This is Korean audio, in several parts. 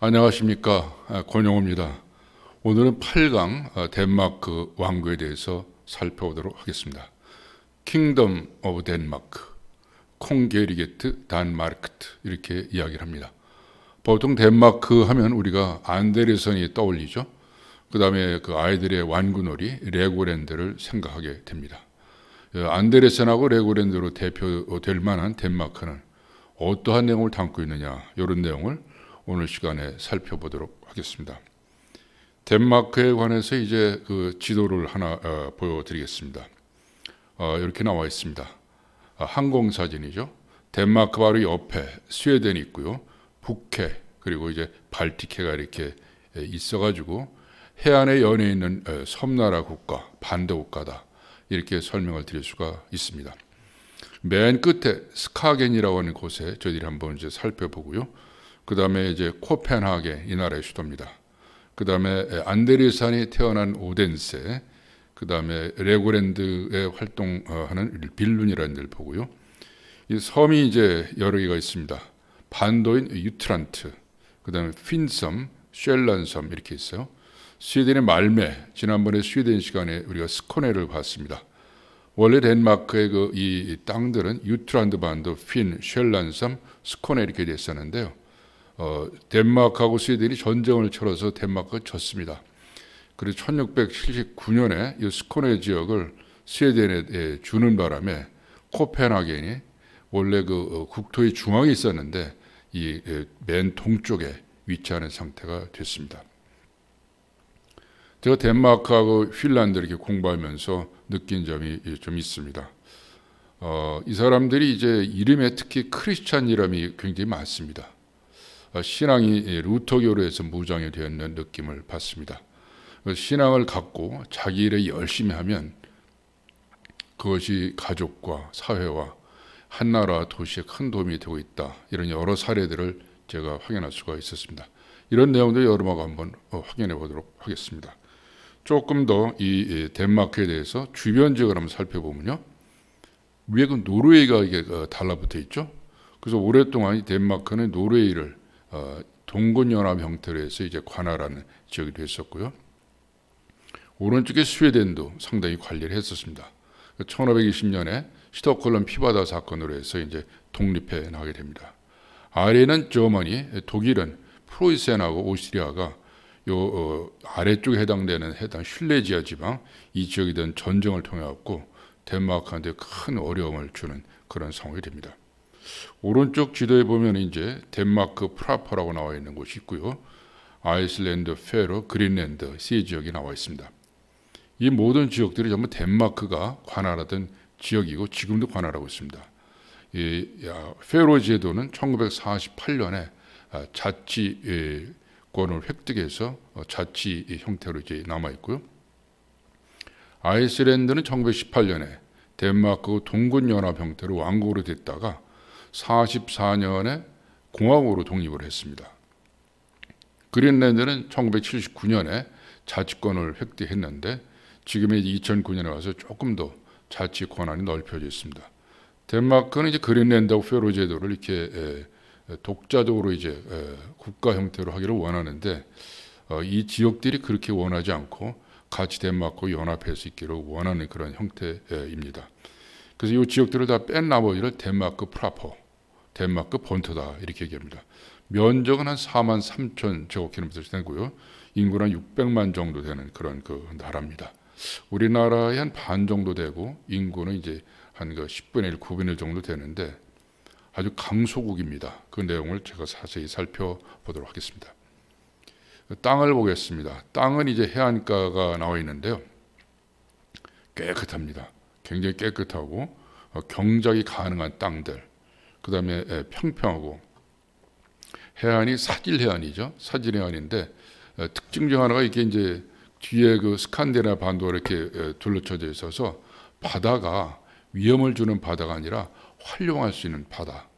안녕하십니까. 권영호입니다. 오늘은 8강 덴마크 왕국에 대해서 살펴보도록 하겠습니다. 킹덤 오브 덴마크, 콩게리게트 단마르크트 이렇게 이야기를 합니다. 보통 덴마크 하면 우리가 안데르선이 떠올리죠. 그 다음에 그 아이들의 완구놀이 레고랜드를 생각하게 됩니다. 안데르센하고 레고랜드로 대표될 만한 덴마크는 어떠한 내용을 담고 있느냐, 이런 내용을 오늘 시간에 살펴보도록 하겠습니다. 덴마크에 관해서 이제 그 지도를 하나 보여드리겠습니다. 이렇게 나와 있습니다. 항공사진이죠. 덴마크 바로 옆에 스웨덴이 있고요. 북해 그리고 이제 발틱해가 이렇게 있어가지고 해안에 연해 있는 섬나라 국가, 반도 국가다. 이렇게 설명을 드릴 수가 있습니다. 맨 끝에 스카겐이라고 하는 곳에 저희들이 한번 이제 살펴보고요. 그 다음에 이제 코펜하겐, 이 나라의 수도입니다. 그 다음에 안데르산이 태어난 오덴세, 그 다음에 레고랜드에 활동하는 빌룬이라는 데를 보고요. 이 섬이 이제 여러 개가 있습니다. 반도인 유트란트, 그 다음에 핀섬, 쉘란섬 이렇게 있어요. 스웨덴의 말메, 지난번에 스웨덴 시간에 우리가 스코네를 봤습니다. 원래 덴마크의 이 땅들은 유트란드 반도, 핀, 쉘란섬, 스코네 이렇게 됐었는데요. 덴마크하고 스웨덴이 전쟁을 치러서 덴마크가 졌습니다. 그래서 1679년에 이 스코네 지역을 스웨덴에 주는 바람에 코펜하겐이 원래 그 국토의 중앙에 있었는데 이 맨 동쪽에 위치하는 상태가 됐습니다. 제가 덴마크하고 핀란드 이렇게 공부하면서 느낀 점이 좀 있습니다. 이 사람들이 이제 이름에 특히 크리스찬 이름이 굉장히 많습니다. 신앙이 루터교로 해서 무장이 되어 있는 느낌을 받습니다. 신앙을 갖고 자기 일에 열심히 하면 그것이 가족과 사회와 한 나라 도시에 큰 도움이 되고 있다. 이런 여러 사례들을 제가 확인할 수가 있었습니다. 이런 내용들 여러분하고 한번 확인해 보도록 하겠습니다. 조금 더 이 덴마크에 대해서 주변 지역을 한번 살펴보면요. 위에 그 노르웨이가 이게 달라붙어 있죠. 그래서 오랫동안 덴마크는 노르웨이를 동군연합 형태로 해서 이제 관할하는 지역이 됐었고요. 오른쪽에 스웨덴도 상당히 관리를 했었습니다. 1520년에 스톡홀름 피바다 사건으로 해서 이제 독립해 나가게 됩니다. 아래는 저머니, 독일은 프로이센하고 오스트리아가 요 아래쪽에 해당 실레지아 지방 이 지역에 대한 전쟁을 통해 갖고 덴마크한테 큰 어려움을 주는 그런 상황이 됩니다. 오른쪽 지도에 보면 이제 덴마크 프라퍼라고 나와 있는 곳이 있고요. 아이슬란드, 페로, 그린랜드 세 지역이 나와 있습니다. 이 모든 지역들이 전부 덴마크가 관할하던 지역이고 지금도 관할하고 있습니다. 이 페로 제도는 1948년에 자치권을 획득해서 자치 형태로 이제 남아 있고요. 아이슬란드는 1918년에 덴마크 동군연합 형태로 왕국으로 됐다가 44년에 공화국으로 독립을 했습니다. 그린랜드는 1979년에 자치권을 획득했는데 지금의 2009년에 와서 조금 더 자치 권한이 넓혀져 있습니다. 덴마크는 이제 그린랜드하고 페로 제도를 이렇게 독자적으로 이제 국가 형태로 하기를 원하는데 이 지역들이 그렇게 원하지 않고 같이 덴마크와 연합할 수 있기를 원하는 그런 형태입니다. 그래서 이 지역들을 다 뺀 나머지를 덴마크 프라퍼, 덴마크 본토다 이렇게 얘기합니다. 면적은 한 4만 3천 제곱킬로미터 되고요. 인구는 한 600만 정도 되는 그런 그 나라입니다. 우리나라의 한 반 정도 되고 인구는 이제 한 10분의 1, 9분의 1 정도 되는데 아주 강소국입니다. 그 내용을 제가 자세히 살펴보도록 하겠습니다. 땅을 보겠습니다. 땅은 이제 해안가가 나와 있는데요. 깨끗합니다. 굉장히 깨끗하고 경작이 가능한 땅들. 그 다음에 평평하고 해안이 사질 해안이죠. 사질 해안인데 특징 중 하나가 이게 이제 뒤에 그 스칸디나비아 반도가 이렇게 둘러쳐져 있어서 바다가 위험을 주는 바다가 아니라 활용할 수 있는 바다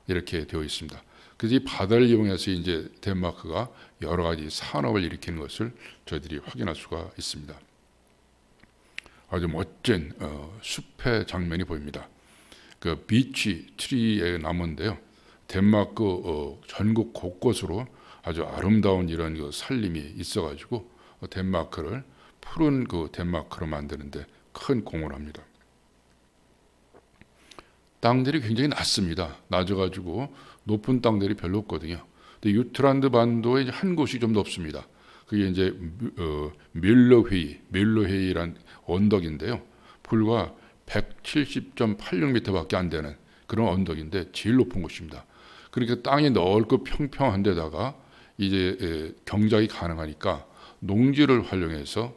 이렇게 되어 있습니다. 그래서 이 바다를 이용해서 이제 덴마크가 여러 가지 산업을 일으키는 것을 저희들이 확인할 수가 있습니다. 아주 멋진 숲의 장면이 보입니다. 그 비치 트리의 나무인데요. 덴마크 전국 곳곳으로 아주 아름다운 이런 그 살림이 있어가지고 덴마크를 푸른 그 덴마크로 만드는데 큰 공을 합니다. 땅들이 굉장히 낮습니다. 낮아가지고 높은 땅들이 별로 없거든요. 근데 유트란드 반도에 이제 한 곳이 좀 높습니다. 그게 이제 뮬러헤이란 언덕인데요. 불과 170.86m밖에 안 되는 그런 언덕인데 제일 높은 곳입니다. 그러니까 땅이 넓고 평평한 데다가 이제 경작이 가능하니까 농지를 활용해서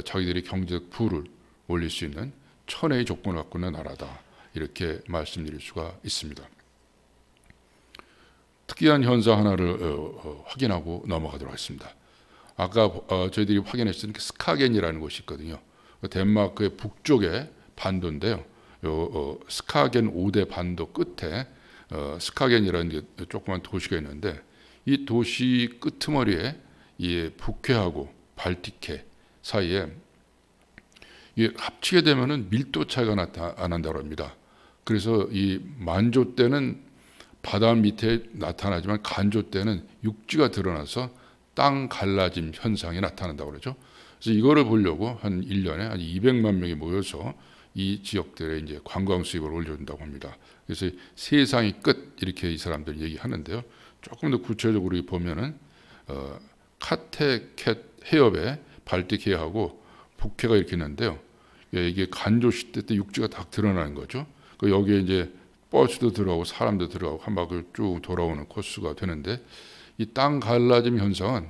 자기들이 경제적 부를 올릴 수 있는 천혜의 조건을 갖고 있는 나라다. 이렇게 말씀드릴 수가 있습니다. 특이한 현상 하나를 확인하고 넘어가도록 하겠습니다. 아까 저희들이 확인했던 스카겐이라는 곳이 있거든요. 덴마크의 북쪽의 반도인데요. 스카겐 5대 반도 끝에 스카겐이라는 조그만 도시가 있는데 이 도시 끄트머리에 이 북해하고 발틱해 사이에 이게 합치게 되면은 밀도 차이가 나타난다고 합니다. 그래서 이 만조 때는 바다 밑에 나타나지만 간조 때는 육지가 드러나서 땅 갈라짐 현상이 나타난다고 그러죠. 그래서 이거를 보려고 한 1년에 한 200만 명이 모여서 이 지역들에 이제 관광 수입을 올려준다고 합니다. 그래서 세상의 끝 이렇게 이 사람들이 얘기하는데요. 조금 더 구체적으로 보면은 카테캣 해협에 발틱 해하고 북해가 이렇게 있는데요. 이게 간조 시대 때 육지가 딱 드러나는 거죠. 여기에 이제 버스도 들어가고 사람도 들어가고 한 바퀴 쭉 돌아오는 코스가 되는데 이 땅 갈라짐 현상은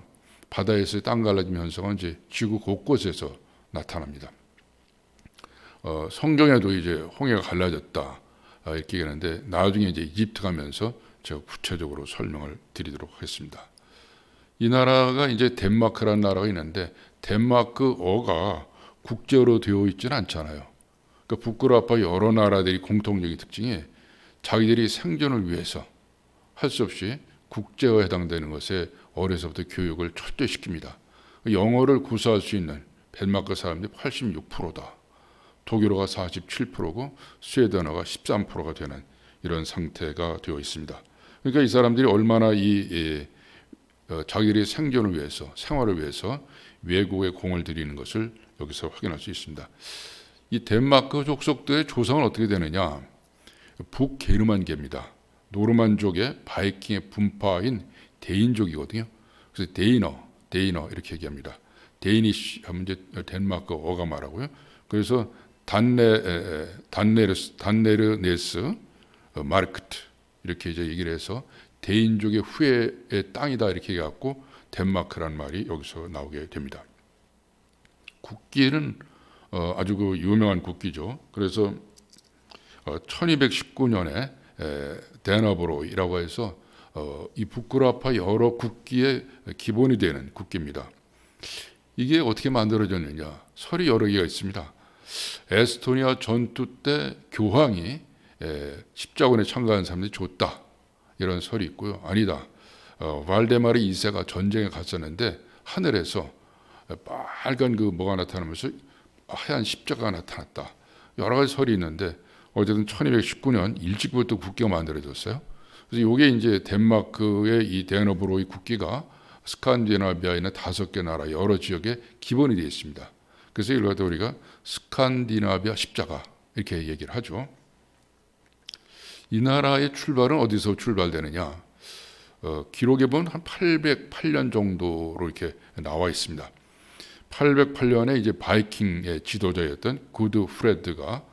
바다에서의 땅 갈라짐 현상은 이제 지구 곳곳에서 나타납니다. 성경에도 이제 홍해가 갈라졌다 이렇게 얘기하는데 나중에 이제 이집트 가면서 제가 구체적으로 설명을 드리도록 하겠습니다. 이 나라가 이제 덴마크라는 나라가 있는데 덴마크어가 국제어로 되어 있지는 않잖아요. 그러니까 북유럽과 여러 나라들이 공통적인 특징이 자기들이 생존을 위해서 할 수 없이 국제어에 해당되는 것에 어려서부터 교육을 철저시킵니다. 영어를 구사할 수 있는 덴마크 사람들이 86%다. 독일어가 47%고 스웨덴어가 13%가 되는 이런 상태가 되어 있습니다. 그러니까 이 사람들이 얼마나 자기들의 생존을 위해서 생활을 위해서 외국에 공을 들이는 것을 여기서 확인할 수 있습니다. 이 덴마크 족속들의 조상은 어떻게 되느냐? 북게르만계입니다. 노르만족의 바이킹의 분파인 데인족이거든요. 그래서 데이너 이렇게 얘기합니다. 데이니쉬 하면 이제 덴마크어가 말하고요. 그래서 단네르네스 마르크트 이렇게 이제 얘기를 해서 데인족의 후예의 땅이다 이렇게 해갖고 덴마크란 말이 여기서 나오게 됩니다. 국기는 아주 그 유명한 국기죠. 그래서 1219년에 데나브로이라고 해서 이 북유럽파 여러 국기의 기본이 되는 국기입니다. 이게 어떻게 만들어졌느냐? 설이 여러 개가 있습니다. 에스토니아 전투 때 교황이 십자군에 참가한 사람들이 줬다 이런 설이 있고요. 아니다. 발데마르 2세가 전쟁에 갔었는데 하늘에서 빨간 그 뭐가 나타나면서 하얀 십자가가 나타났다. 여러 가지 설이 있는데 어쨌든 1219년 일찍부터 국기가 만들어졌어요. 그래서 이게 이제 덴마크의 이 데너브로이 국기가 스칸디나비아에 있는 5개 나라 여러 지역에 기본이 되어 있습니다. 그래서 이걸 갖다 우리가 스칸디나비아 십자가 이렇게 얘기를 하죠. 이 나라의 출발은 어디서 출발되느냐? 기록에 보면 한 808년 정도로 이렇게 나와 있습니다. 808년에 이제 바이킹의 지도자였던 구드 프레드가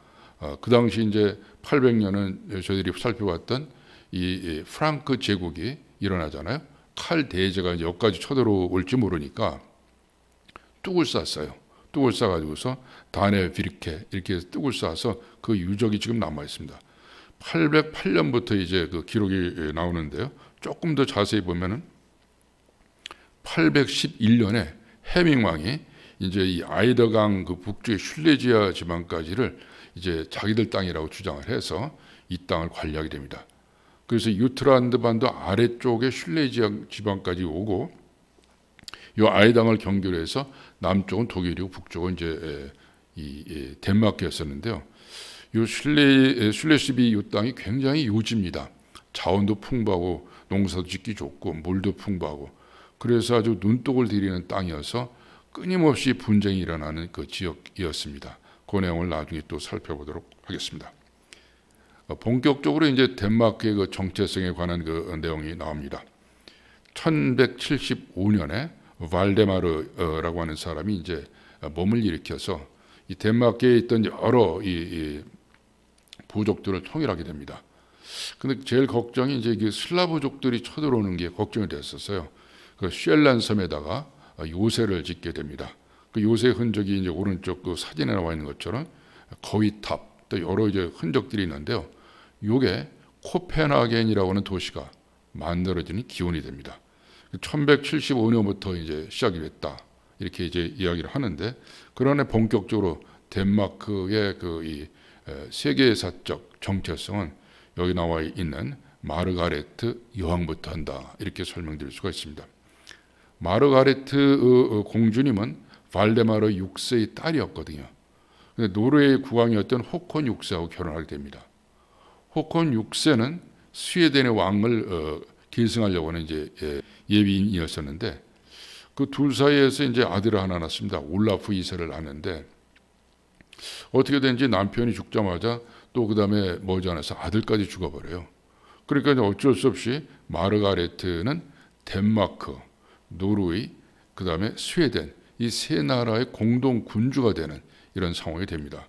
그 당시 이제 800년은 저희들이 살펴봤던 이 프랑크 제국이 일어나잖아요. 칼 대제가 여기까지 쳐들어올지 모르니까 뚝을 쐈어요. 뚝을 쏴가지고서 다네 비르케 이렇게 해서 뚝을 쏴서 그 유적이 지금 남아 있습니다. 808년부터 이제 그 기록이 나오는데요. 조금 더 자세히 보면은 811년에 해밍왕이 이제 이 아이더강 그 북쪽의 슐레지아 지방까지를 이제 자기들 땅이라고 주장을 해서 이 땅을 관리하게 됩니다. 그래서 유트란드 반도 아래쪽에 슐레지아 지방까지 오고 이 아이당을 경계로 해서 남쪽은 독일이고 북쪽은 이제 이 덴마크였었는데요. 이 슐레시비 이 땅이 굉장히 요지입니다. 자원도 풍부하고 농사도 짓기 좋고 물도 풍부하고 그래서 아주 눈독을 들이는 땅이어서 끊임없이 분쟁이 일어나는 그 지역이었습니다. 그 내용을 나중에 또 살펴보도록 하겠습니다. 본격적으로 이제 덴마크의 그 정체성에 관한 그 내용이 나옵니다. 1175년에 발데마르라고 하는 사람이 이제 몸을 일으켜서 이 덴마크에 있던 여러 이 부족들을 통일하게 됩니다. 근데 제일 걱정이 이제 슬라브족들이 쳐들어오는 게 걱정이 됐었어요. 그 쉘란 섬에다가 요새를 짓게 됩니다. 그 요새 흔적이 이제 오른쪽 그 사진에 나와 있는 것처럼 거위탑 또 여러 이제 흔적들이 있는데요. 요게 코펜하겐이라고 하는 도시가 만들어지는 기원이 됩니다. 1175년부터 이제 시작이 됐다. 이렇게 이제 이야기를 하는데, 그러나 본격적으로 덴마크의 그 이 세계사적 정체성은 여기 나와 있는 마르가레트 여왕부터 한다. 이렇게 설명드릴 수가 있습니다. 마르가레트 공주님은 발데마르 6세의 딸이었거든요. 근데 노르웨이 국왕이었던 호콘 6세하고 결혼하게 됩니다. 호콘 6세는 스웨덴의 왕을 계승하려고 하는 이제 예비인이었었는데, 그 둘 사이에서 이제 아들을 하나 낳습니다. 올라프 2세를 낳는데, 어떻게 된지 남편이 죽자마자 또 그 다음에 머지않아서 아들까지 죽어버려요. 그러니까 이제 어쩔 수 없이 마르가레트는 덴마크, 노르웨이, 그 다음에 스웨덴 이 세 나라의 공동 군주가 되는 이런 상황이 됩니다.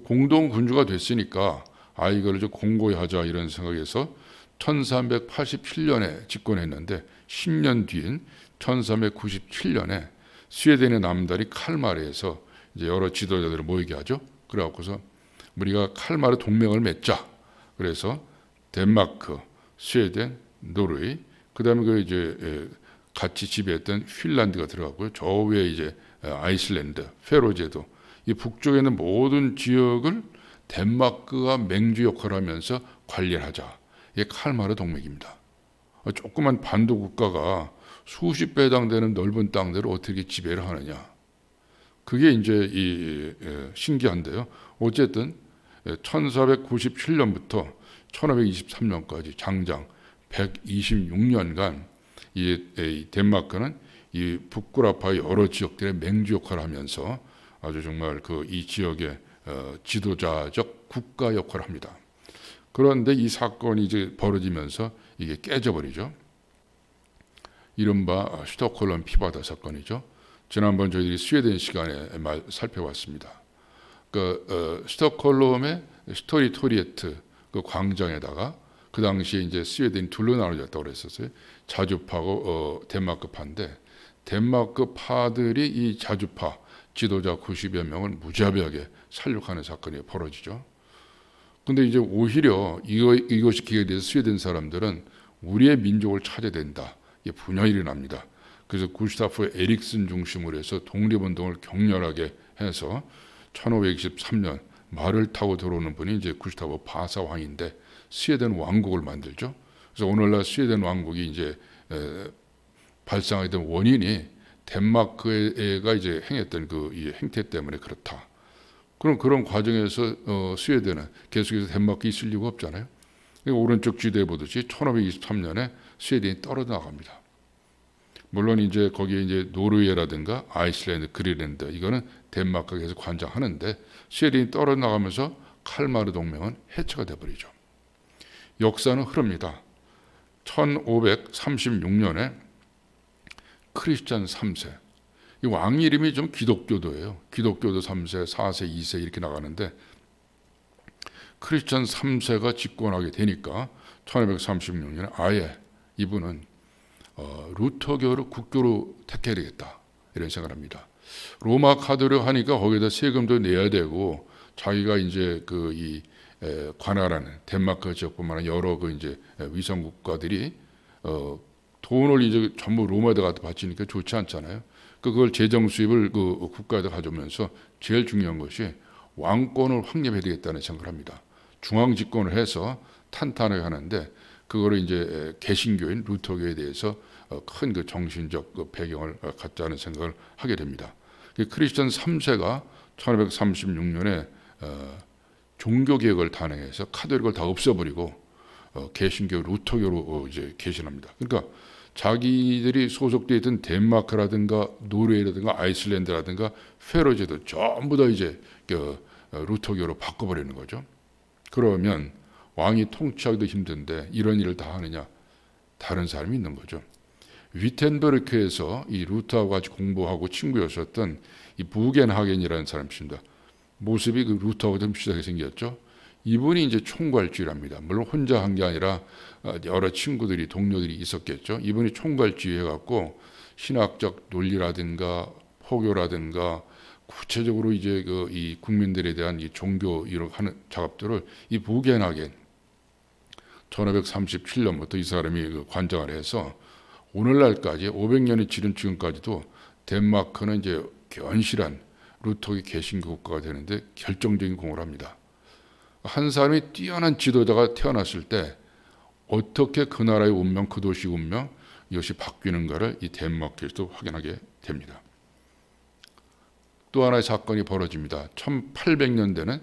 공동 군주가 됐으니까 이거를 좀 공고히 하자 이런 생각에서 1387년에 집권했는데 10년 뒤인 1397년에 스웨덴의 남다리 칼마르에서 이제 여러 지도자들을 모이게 하죠. 그래갖고서 우리가 칼마르 동맹을 맺자. 그래서 덴마크, 스웨덴, 노르웨이, 그다음에 그 이제 같이 지배했던 핀란드가 들어가고요. 저 위에 이제 아이슬란드, 페로제도 이 북쪽에 있는 모든 지역을 덴마크가 맹주 역할을 하면서 관리를 하자. 이게 칼마르 동맹입니다. 조그만 반도 국가가 수십 배 해당되는 넓은 땅들을 어떻게 지배를 하느냐. 그게 이제 신기한데요. 어쨌든 1497년부터 1523년까지 장장 126년간 이 덴마크는 이 북구라파의 여러 지역들의 맹주 역할을 하면서 아주 정말 그 이 지역의 지도자적 국가 역할을 합니다. 그런데 이 사건이 이제 벌어지면서 이게 깨져버리죠. 이른바 스톡홀름 피바다 사건이죠. 지난번 저희들이 스웨덴 시간에 살펴봤습니다. 그 스톡홀름의 스토리토리에트 그 광장에다가 그 당시에 이제 스웨덴이 둘로 나눠졌다고 그랬었어요. 자주파고 덴마크파인데 덴마크 파들이 이 자주파 지도자 90여 명을 무자비하게 살육하는 사건이 벌어지죠. 근데 이제 오히려 이것이 기획돼서 스웨덴 사람들은 우리의 민족을 찾아야 된다. 이게 분열이 일어납니다. 그래서 구스타프 에릭슨 중심으로 해서 독립운동을 격렬하게 해서 1523년 말을 타고 들어오는 분이 이제 구스타프 바사 왕인데 스웨덴 왕국을 만들죠. 그래서 오늘날 스웨덴 왕국이 이제 발생하게 된 원인이 덴마크가 이제 행했던 그 이 행태 때문에 그렇다. 그럼 그런 과정에서 스웨덴은 계속해서 덴마크 있을 이유가 없잖아요. 오른쪽 지도에 보듯이 1523년에 스웨덴이 떨어져 나갑니다. 물론 이제 거기에 이제 노르웨이라든가 아이슬란드, 그린란드 이거는 덴마크가 계속 관장하는데 스웨덴이 떨어져 나가면서 칼마르 동맹은 해체가 돼버리죠. 역사는 흐릅니다. 1536년에 크리스찬 3세 이 왕 이름이 좀 기독교도예요. 기독교도 3세, 4세, 2세 이렇게 나가는데 크리스찬 3세가 집권하게 되니까 1536년에 아예 이분은 루터교를 국교로 택해야 되겠다 이런 생각을 합니다. 로마 카톨릭 하니까 거기다 세금도 내야 되고 자기가 이제 그 이 관할하는 덴마크 지역뿐만 아니라 여러 그 이제 위성 국가들이 돈을 이제 전부 로마에다 갖다 바치니까 좋지 않잖아요. 그걸 재정 수입을 그 국가에다 가져오면서 제일 중요한 것이 왕권을 확립해야 되겠다는 생각을 합니다. 중앙 집권을 해서 탄탄하게 하는데 그거를 이제 개신교인 루터교에 대해서 큰 그 정신적 그 배경을 갖자는 생각을 하게 됩니다. 크리스천 3세가 1536년에 종교개혁을 단행해서 카톨릭을 다 없애버리고 개신교 루터교로 이제 개신합니다. 그러니까 자기들이 소속되어 있던 덴마크라든가 노르웨이라든가 아이슬란드라든가 페로제도 전부 다 이제 루터교로 바꿔버리는 거죠. 그러면 왕이 통치하기도 힘든데 이런 일을 다 하느냐? 다른 사람이 있는 거죠. 위텐베르크에서 이 루터하고 같이 공부하고 친구였었던 이 부겐하겐이라는 사람이 있습니다. 모습이 그 루터하고 좀 비슷하게 생겼죠. 이분이 이제 총괄주의랍니다. 물론 혼자 한 게 아니라 여러 친구들이 동료들이 있었겠죠. 이분이 총괄주의 해갖고 신학적 논리라든가 포교라든가 구체적으로 이제 이 국민들에 대한 이 종교 이런 하는 작업들을 이 부겐하겐 1537년부터 이 사람이 관장을 해서 오늘날까지 500년이 지른 지금까지도 덴마크는 이제 견실한 루터의 개신교 국가가 되는데 결정적인 공을 합니다. 한 사람이 뛰어난 지도자가 태어났을 때 어떻게 그 나라의 운명, 그 도시 운명 이것이 바뀌는가를 이 덴마크에서도 확인하게 됩니다. 또 하나의 사건이 벌어집니다. 1800년대는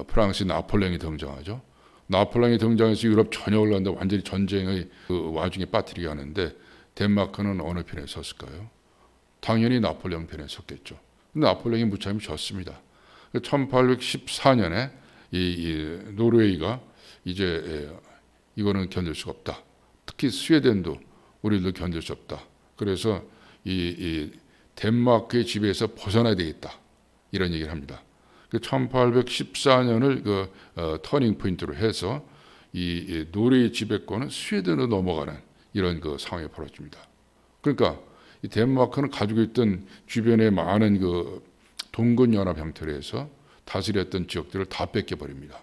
프랑스 나폴레옹이 등장하죠. 나폴레옹이 등장해서 유럽 전역을 가는데 완전히 전쟁의 그 와중에 빠뜨리게 하는데 덴마크는 어느 편에 섰을까요? 당연히 나폴레옹 편에 섰겠죠. 근데 나폴레옹이 무참히 졌습니다. 1814년에 이 노르웨이가 이제 이거는 견딜 수가 없다. 특히 스웨덴도 우리도 견딜 수 없다. 그래서 이 덴마크의 지배에서 벗어나야 되겠다. 이런 얘기를 합니다. 1814년을 터닝 포인트로 해서 이 노르웨이 지배권은 스웨덴으로 넘어가는 이런 그 상황이 벌어집니다. 그러니까 이 덴마크는 가지고 있던 주변에 많은 그 동군 연합 형태로 해서 다스렸던 지역들을 다 뺏겨버립니다.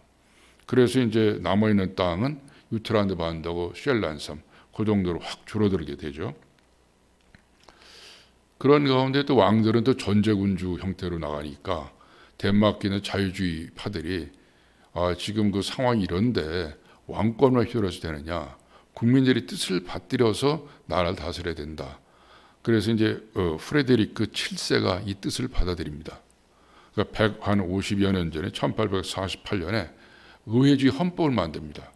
그래서 이제 남아있는 땅은 유트란드 반도하고 쉘란섬 그 정도로 확 줄어들게 되죠. 그런 가운데 또 왕들은 또 전제군주 형태로 나가니까 덴마크에 자유주의 파들이 지금 그 상황이 이런데 왕권만 휘둘러서 되느냐? 국민들이 뜻을 받들여서 나라를 다스려야 된다. 그래서 이제 프레데리크 7세가 이 뜻을 받아들입니다. 그러니까 150여 년 전에 1848년에 의회주의 헌법을 만듭니다.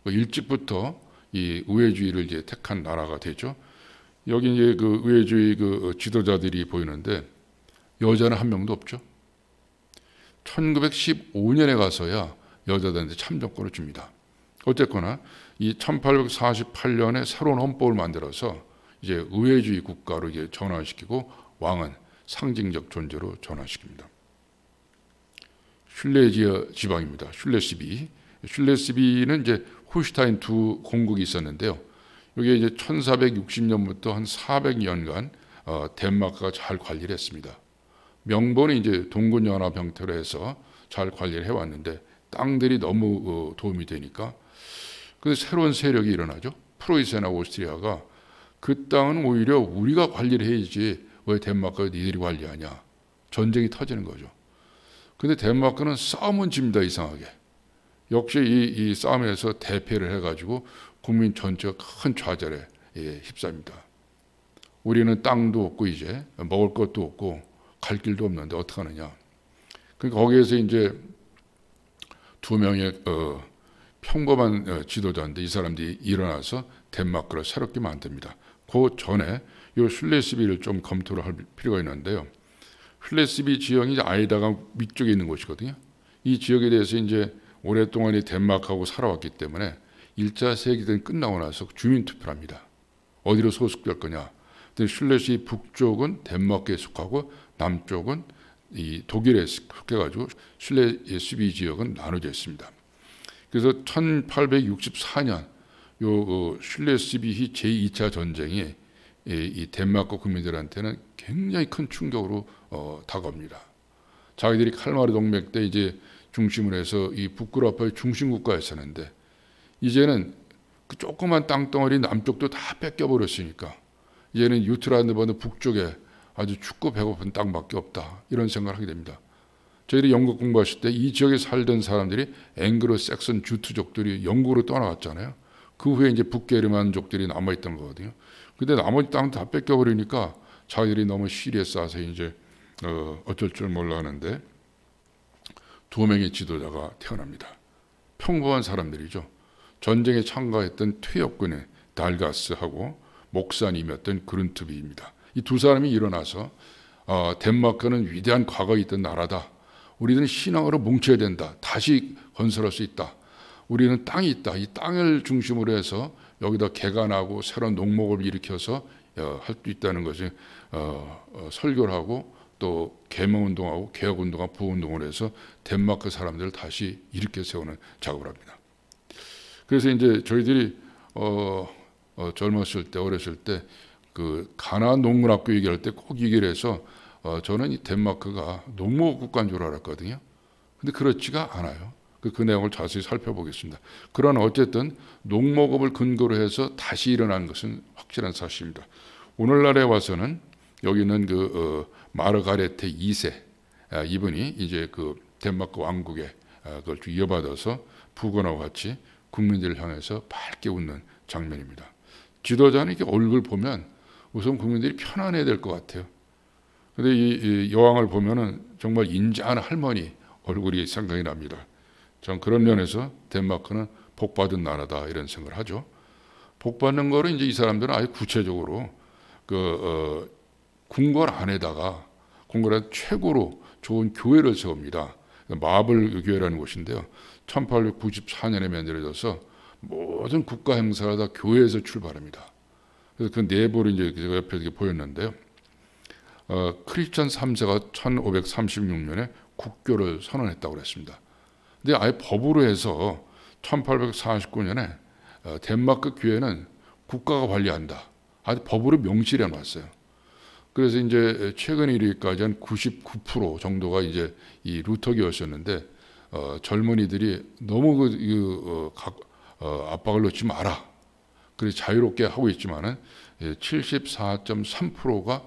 일찍부터 이 의회주의를 이제 택한 나라가 되죠. 여기 이제 그 의회주의 그 지도자들이 보이는데 여자는 한 명도 없죠. 1915년에 가서야 여자들한테 참정권을 줍니다. 어쨌거나 이 1848년에 새로운 헌법을 만들어서 이제 의회주의 국가로 이제 전환시키고 왕은 상징적 존재로 전환시킵니다. 슐레지어 지방입니다. 슐레스비. 슐레스비는 이제 홀슈타인 두 공국이 있었는데요. 이게 이제 1460년부터 한 400년간 덴마크가 잘 관리를 했습니다. 명분이 이제 동군연합 형태로 해서 잘 관리를 해왔는데 땅들이 너무 도움이 되니까 근데 새로운 세력이 일어나죠. 프로이센하고 오스트리아가 그 땅은 오히려 우리가 관리를 해야지 왜 덴마크가 니들이 관리하냐. 전쟁이 터지는 거죠. 근데 덴마크는 싸움은 집니다. 이상하게. 역시 이 싸움에서 대패를 해가지고 국민 전체가 큰 좌절에 휩싸입니다. 우리는 땅도 없고 이제 먹을 것도 없고 갈 길도 없는데 어떡하느냐. 그러니까 거기에서 이제 두 명의 평범한 지도자인데 이 사람들이 일어나서 덴마크를 새롭게 만듭니다. 그 전에 이 슐레스비를 좀 검토를 할 필요가 있는데요. 슐레스비 지역이 아이다강 위쪽에 있는 곳이거든요. 이 지역에 대해서 이제 오랫동안 덴마크하고 살아왔기 때문에 1차 세계대전 끝나고 나서 주민투표를 합니다. 어디로 소속될 거냐. 슐레스비 북쪽은 덴마크에 속하고 남쪽은 이 독일에 속해가지고 슐레스비 지역은 나눠져 있습니다. 그래서 1864년 요 슐레스비 제2차 전쟁이 이 덴마크 국민들한테는 굉장히 큰 충격으로 다가옵니다. 자기들이 칼마르 동맹 때 이제 중심으로 해서 이 북유럽의 중심 국가였었는데 이제는 그 조그만 땅덩어리 남쪽도 다 뺏겨버렸으니까 이제는 유트란드 반도 북쪽에 아주 춥고 배고픈 땅밖에 없다. 이런 생각을 하게 됩니다. 저희들이 영국 공부하실 때 이 지역에 살던 사람들이 앵글로 섹슨 주트족들이 영국으로 떠나갔잖아요. 그 후에 이제 북게르만족들이 남아있던 거거든요. 근데 나머지 땅 다 뺏겨버리니까 자기들이 너무 시리에 싸서 이제 어쩔 줄 몰라 하는데 두 명의 지도자가 태어납니다. 평범한 사람들이죠. 전쟁에 참가했던 퇴역군의 달가스하고 목사님이었던 그룬트비입니다. 이 두 사람이 일어나서 덴마크는 위대한 과거가 있던 나라다. 우리는 신앙으로 뭉쳐야 된다. 다시 건설할 수 있다. 우리는 땅이 있다. 이 땅을 중심으로 해서 여기다 개간하고 새로운 농목을 일으켜서 할 수 있다는 것을 설교를 하고 또 계명운동하고 개혁운동하고 부흥운동을 해서 덴마크 사람들을 다시 일으켜 세우는 작업을 합니다. 그래서 이제 저희들이 젊었을 때 어렸을 때 그 가나안 농문학교 얘기할 때 꼭 얘기를 해서 저는 이 덴마크가 농무 국가인 줄 알았거든요. 근데 그렇지가 않아요. 그 내용을 자세히 살펴보겠습니다. 그러나 어쨌든 농목업을 근거로 해서 다시 일어난 것은 확실한 사실입니다. 오늘날에 와서는 여기는 그 마르가레테 2세 이분이 이제 그 덴마크 왕국에 그걸 이어받아서 부건하고 같이 국민들을 향해서 밝게 웃는 장면입니다. 지도자는 이렇게 얼굴 보면 우선 국민들이 편안해야 될 것 같아요. 근데 이 여왕을 보면은 정말 인자한 할머니 얼굴이 생각이 납니다. 전 그런 면에서 덴마크는 복받은 나라다 이런 생각을 하죠. 복받는 거를 이제 이 사람들은 아예 구체적으로 궁궐 안에다가 궁궐에 최고로 좋은 교회를 세웁니다. 마블 교회라는 곳인데요. 1894년에 만들어져서 모든 국가 행사가 다 교회에서 출발합니다. 그래서 그 내부를 이제 제가 옆에 이렇게 보였는데요. 크리스천 3세가 1536년에 국교를 선언했다고 그랬습니다. 근데 아예 법으로 해서 1849년에 덴마크 교회는 국가가 관리한다. 아주 법으로 명시해 놨어요. 그래서 이제 최근에 이르기까지 한 99% 정도가 이제 이 루터교였었는데 젊은이들이 너무 압박을 넣지 마라. 그래서 자유롭게 하고 있지만은 74.3%가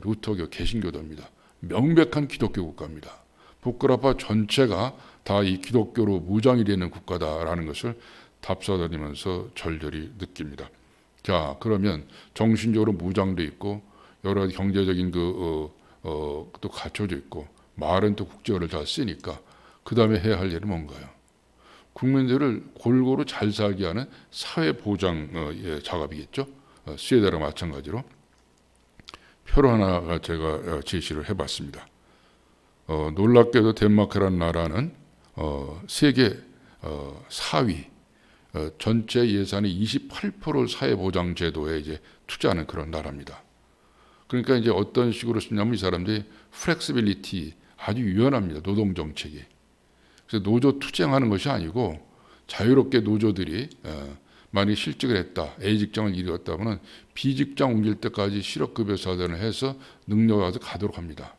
루터교 개신교도입니다. 명백한 기독교 국가입니다. 북그라파 전체가 다 이 기독교로 무장이 되는 국가다라는 것을 답사다니면서 절절히 느낍니다. 자, 그러면 정신적으로 무장도 있고 여러 경제적인 또 갖춰져 있고 말은 또 국제어를 다 쓰니까 그 다음에 해야 할 일은 뭔가요? 국민들을 골고루 잘 살게 하는 사회보장 작업이겠죠. 스웨덴과 마찬가지로 표로 하나 제가 제시를 해봤습니다. 놀랍게도 덴마크라는 나라는 세계 4위 전체 예산의 28%를 사회보장 제도에 이제 투자하는 그런 나라입니다. 그러니까 이제 어떤 식으로 쓰냐면 이 사람들이 플렉시빌리티 아주 유연합니다. 노동 정책이. 그래서 노조 투쟁하는 것이 아니고 자유롭게 노조들이 만약에 실직을 했다, A 직장을 이뤘다면 B 직장 옮길 때까지 실업급여 사단을 해서 능력을 가도록 합니다.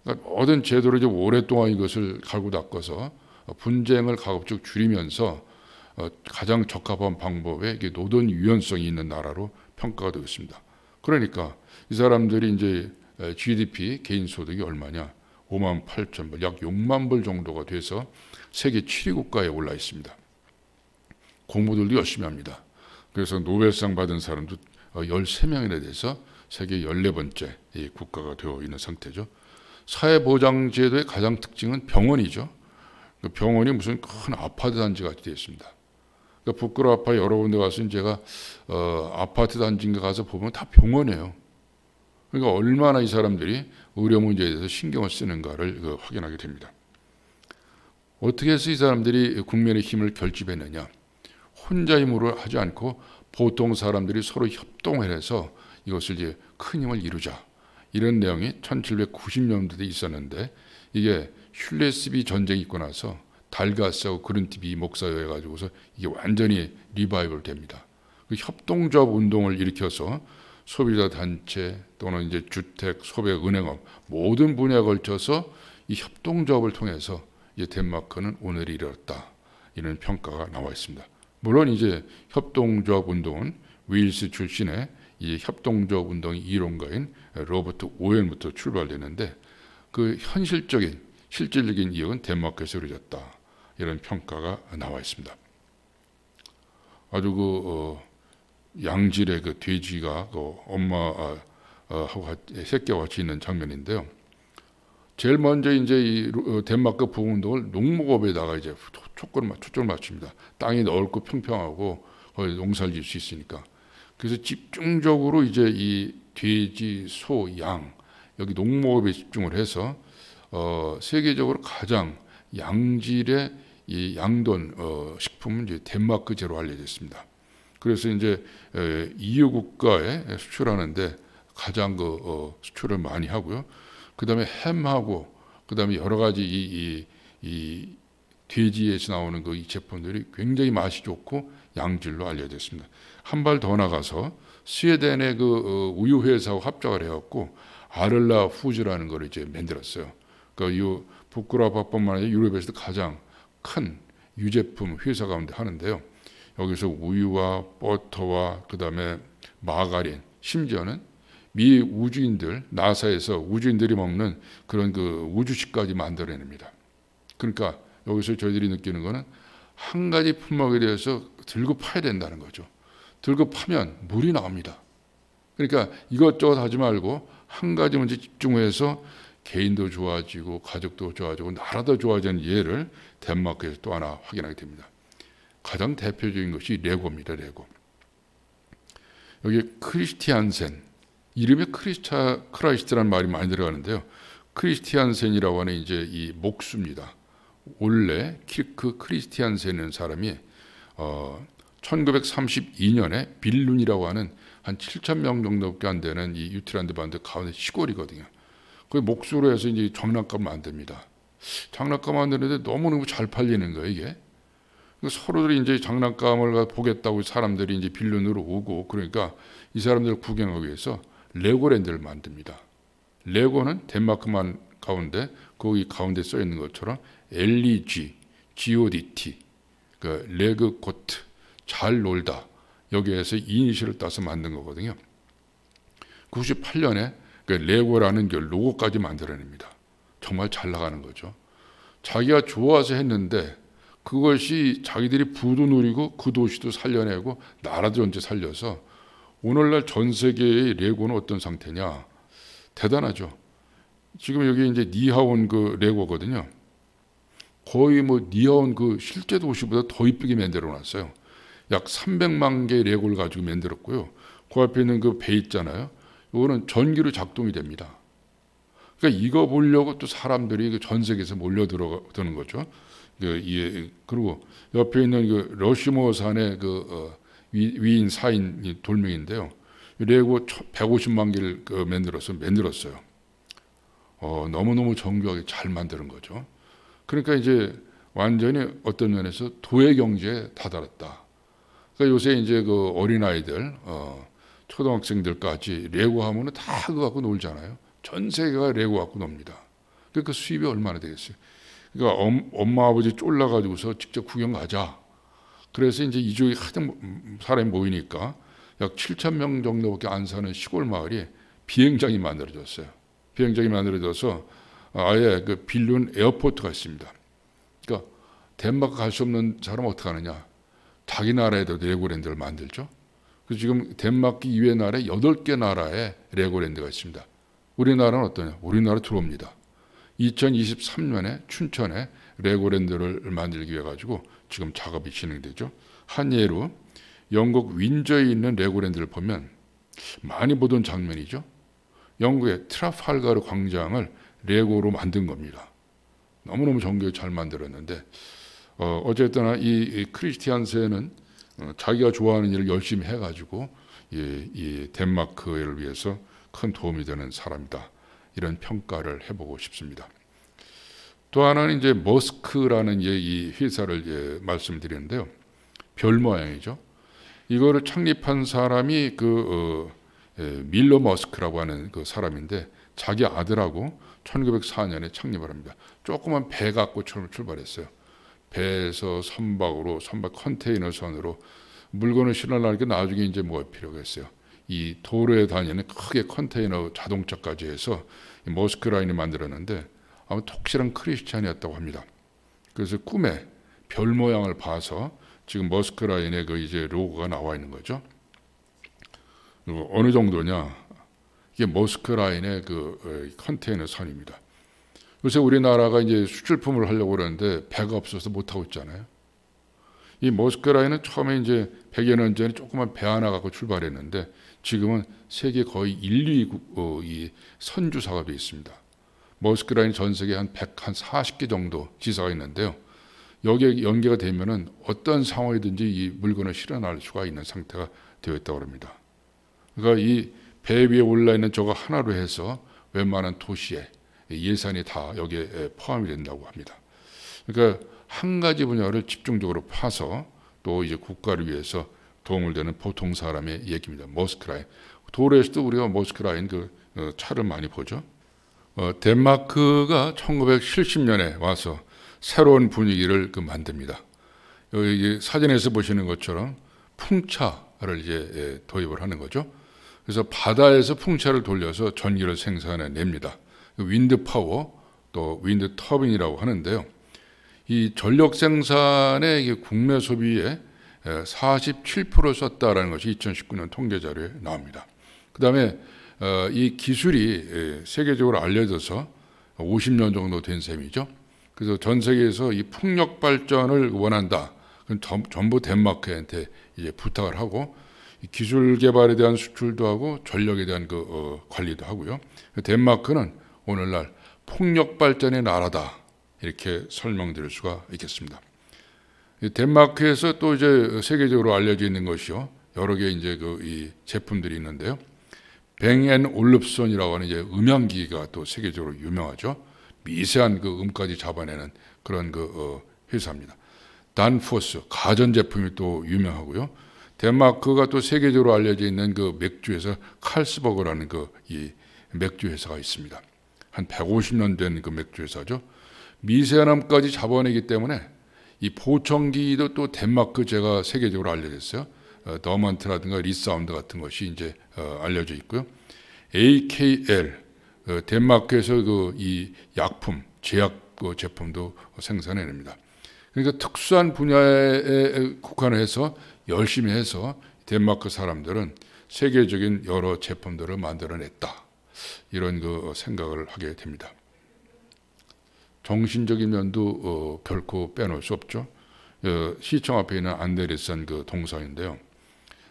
그러니까 모든 제도를 이제 오랫동안 이것을 갈고 닦아서 분쟁을 가급적 줄이면서 가장 적합한 방법에 노동 유연성이 있는 나라로 평가가 되고 있습니다. 그러니까 이 사람들이 이제 GDP 개인 소득이 얼마냐? 58,000불, 약 6만 불 정도가 돼서 세계 7위 국가에 올라 있습니다. 공부들도 열심히 합니다. 그래서 노벨상 받은 사람도 13명이나 돼서 세계 14번째 국가가 되어 있는 상태죠. 사회보장제도의 가장 특징은 병원이죠. 병원이 무슨 큰 아파트 단지 같이 되어 있습니다. 그러니까 북그라파 여러 군데 가서 제가 아파트 단지인가 가서 보면 다 병원이에요. 그러니까 얼마나 이 사람들이 의료 문제에 대해서 신경을 쓰는가를 확인하게 됩니다. 어떻게 해서 이 사람들이 국민의 힘을 결집했느냐? 혼자 힘으로 하지 않고 보통 사람들이 서로 협동을 해서 이것을 이제 큰 힘을 이루자. 이런 내용이 1790년대에 있었는데 이게 슐레스비 전쟁이 있고 나서 달가스하고 그룬티비 목사여 해가지고서 이게 완전히 리바이벌 됩니다. 그 협동조합 운동을 일으켜서 소비자 단체 또는 이제 주택, 소백, 은행업 모든 분야에 걸쳐서 이 협동조합을 통해서 이제 덴마크는 오늘을 이뤘다. 이런 평가가 나와 있습니다. 물론 이제 협동조합 운동은 웨일스 출신의 이 협동조합 운동의 이론가인 로버트 오웬부터 출발되는데 그 현실적인 실질적인 이익은 덴마크에서 이루어졌다. 이런 평가가 나와 있습니다. 아주 양질의 그 돼지가 엄마하고 새끼와 같이 있는 장면인데요. 제일 먼저 이제 이 덴마크 부흥운동을 농목업에다가 이제 초점을 맞춥니다. 땅이 넓고 평평하고 거기 농사를 지을 수 있으니까. 그래서 집중적으로 이제 이 돼지, 소, 양 여기 농목업에 집중을 해서 세계적으로 가장 양질의 이 양돈 식품은 이제 덴마크제로 알려져 있습니다. 그래서 이제 EU 국가에 수출하는데 가장 수출을 많이 하고요. 그다음에 햄하고 그다음에 여러 가지 이 돼지에서 나오는 이 제품들이 굉장히 맛이 좋고 양질로 알려져 있습니다. 한 발 더 나가서 스웨덴의 우유 회사와 합작을 해갖고 아를라 푸즈라는 걸 이제 만들었어요. 그러니까 이 부끄라바뿐만 아니라 유럽에서도 가장 큰 유제품 회사 가운데 하는데요. 여기서 우유와 버터와 그다음에 마가린, 심지어는 미 우주인들, 나사에서 우주인들이 먹는 그런 우주식까지 만들어냅니다. 그러니까 여기서 저희들이 느끼는 거는 한 가지 품목에 대해서 들고 파야 된다는 거죠. 들고 파면 물이 나옵니다. 그러니까 이것저것 하지 말고 한 가지 문제 집중해서 개인도 좋아지고 가족도 좋아지고 나라도 좋아지는 예를 덴마크에서 또 하나 확인하게 됩니다. 가장 대표적인 것이 레고입니다. 레고. 여기 크리스티안센, 이름에 크라이스트라는 말이 많이 들어가는데요. 크리스티안센이라고 하는 이제 이 목수입니다. 원래 키르크 크리스티안센이라는 사람이 1932년에 빌룬이라고 하는 한 7,000명 정도밖에 안 되는 이 유트란드 반도 가운데 시골이거든요. 그 목수로 해서 이제 장난감 만듭니다. 장난감 만드는데 너무너무 잘 팔리는 거예요, 이게. 서로들이 이제 장난감을 보겠다고 사람들이 이제 빌룬으로 오고, 그러니까 이 사람들을 구경하기 위해서 레고랜드를 만듭니다. 레고는 덴마크만 가운데 거기 가운데 써 있는 것처럼 LEG, GODT, 그 레그 고트, 잘 놀다, 여기에서 이니셜을 따서 만든 거거든요. 98년에 그 레고라는 그 로고까지 만들어냅니다. 정말 잘 나가는 거죠. 자기가 좋아서 했는데 그것이 자기들이 부도 누리고 그 도시도 살려내고 나라도 전체 살려서 오늘날 전 세계의 레고는 어떤 상태냐? 대단하죠. 지금 여기 이제 니하온 그 레고거든요. 거의 뭐 니하온 그 실제 도시보다 더 이쁘게 만들어 놨어요. 약 300만 개의 레고를 가지고 만들었고요. 그 앞에 있는 그 배 있잖아요. 이거는 전기로 작동이 됩니다. 그러니까 이거 보려고 또 사람들이 전 세계에서 몰려드는 거죠. 그리고 옆에 있는 그 러시모산의 위인 사인 돌멩인데요. 레고 150만 개를 만들었어요. 너무너무 정교하게 잘 만드는 거죠. 그러니까 이제 완전히 어떤 면에서 도의 경제에 다다랐다. 그러니까 요새 이제 그 어린아이들, 초등학생들까지 레고 하면은 다 그거 갖고 놀잖아요. 전 세계가 레고 갖고 놉니다. 그러니까 수입이 얼마나 되겠어요. 그러니까 엄마 아버지 쫄라가지고서 직접 구경 가자. 그래서 이제 이쪽에 하등 사람이 모이니까 약 7,000명 정도밖에 안 사는 시골 마을이 비행장이 만들어졌어요. 비행장이 만들어져서 아예 그 빌룬 에어포트가 있습니다. 그러니까 덴마크 갈 수 없는 사람은 어떻게 하느냐? 자기 나라에도 레고랜드를 만들죠. 그래서 지금 덴마크 이외 나라에 8개 나라에 레고랜드가 있습니다. 우리나라는 어떠냐? 우리나라 들어옵니다. 2023년에 춘천에 레고랜드를 만들기 위해 가지고 지금 작업이 진행되죠. 한 예로 영국 윈저에 있는 레고랜드를 보면 많이 보던 장면이죠. 영국의 트라팔가르 광장을 레고로 만든 겁니다. 너무너무 정교하게 잘 만들었는데 어쨌든 이 크리스티안센은 자기가 좋아하는 일을 열심히 해가지고 이 덴마크를 위해서 큰 도움이 되는 사람이다. 이런 평가를 해보고 싶습니다. 또 하나는 이제 머스크라는 이 회사를 말씀드리는데요. 별 모양이죠. 이거를 창립한 사람이 밀러 머스크라고 하는 그 사람인데 자기 아들하고 1904년에 창립을 합니다. 조그만 배 갖고 출발했어요. 배에서 선박 컨테이너선으로 물건을 실어나르니까 나중에 이제 뭐가 필요했어요. 이 도로에 다니는 크게 컨테이너 자동차까지 해서 머스크 라인을 만들었는데 아마 독실한 크리스찬이었다고 합니다. 그래서 꿈에 별 모양을 봐서 지금 머스크 라인에 이제 로고가 나와 있는 거죠. 그리고 어느 정도냐? 이게 머스크 라인의 컨테이너 선입니다. 요새 우리나라가 이제 수출품을 하려고 그러는데 배가 없어서 못 하고 있잖아요. 이 모스크라인은 처음에 이제 100여 년 전에 조그만 배 하나 갖고 출발했는데 지금은 세계 거의 1, 2위 선주사가 되어 있습니다. 모스크라인 전 세계 한 140개 정도 지사가 있는데요. 여기에 연계가 되면은 어떤 상황이든지 이 물건을 실어날 수가 있는 상태가 되어 있다고 합니다. 그러니까 이 배 위에 올라 있는 저거 하나로 해서 웬만한 도시에 예산이 다 여기에 포함이 된다고 합니다. 그러니까 한 가지 분야를 집중적으로 파서 또 이제 국가를 위해서 도움을 되는 보통 사람의 얘기입니다. 모스크라인. 도로에서도 우리가 모스크라인 차를 많이 보죠. 덴마크가 1970년에 와서 새로운 분위기를 만듭니다. 여기 사진에서 보시는 것처럼 풍차를 이제 도입을 하는 거죠. 그래서 바다에서 풍차를 돌려서 전기를 생산해냅니다. 윈드 파워, 또 윈드 터빈이라고 하는데요. 이 전력 생산의 국내 소비의 47%를 썼다라는 것이 2019년 통계 자료에 나옵니다. 그 다음에 이 기술이 세계적으로 알려져서 50년 정도 된 셈이죠. 그래서 전 세계에서 이 풍력 발전을 원한다. 그럼 전부 덴마크한테 이제 부탁을 하고 기술 개발에 대한 수출도 하고 전력에 대한 관리도 하고요. 덴마크는 오늘날 풍력 발전의 나라다. 이렇게 설명드릴 수가 있겠습니다. 덴마크에서 또 이제 세계적으로 알려져 있는 것이요. 여러 개 이제 이 제품들이 있는데요. 뱅앤올룹손이라고 하는 이제 음향기기가 또 세계적으로 유명하죠. 미세한 음까지 잡아내는 그런 회사입니다. 단포스 가전제품이 또 유명하고요. 덴마크가 또 세계적으로 알려져 있는 맥주회사 칼스버그라는 이 맥주 회사가 있습니다. 한 150년 된 맥주 회사죠. 미세한 음까지 잡아내기 때문에 이 보청기도 또 덴마크 제가 세계적으로 알려졌어요. 더먼트라든가 리사운드 같은 것이 이제 알려져 있고요. AKL 덴마크에서 이 약품, 제약 제품도 생산해냅니다. 그러니까 특수한 분야에 국한해서 열심히 해서 덴마크 사람들은 세계적인 여러 제품들을 만들어냈다. 이런 생각을 하게 됩니다. 정신적인 면도 결코 빼놓을 수 없죠. 시청 앞에 있는 안데르센 동상인데요.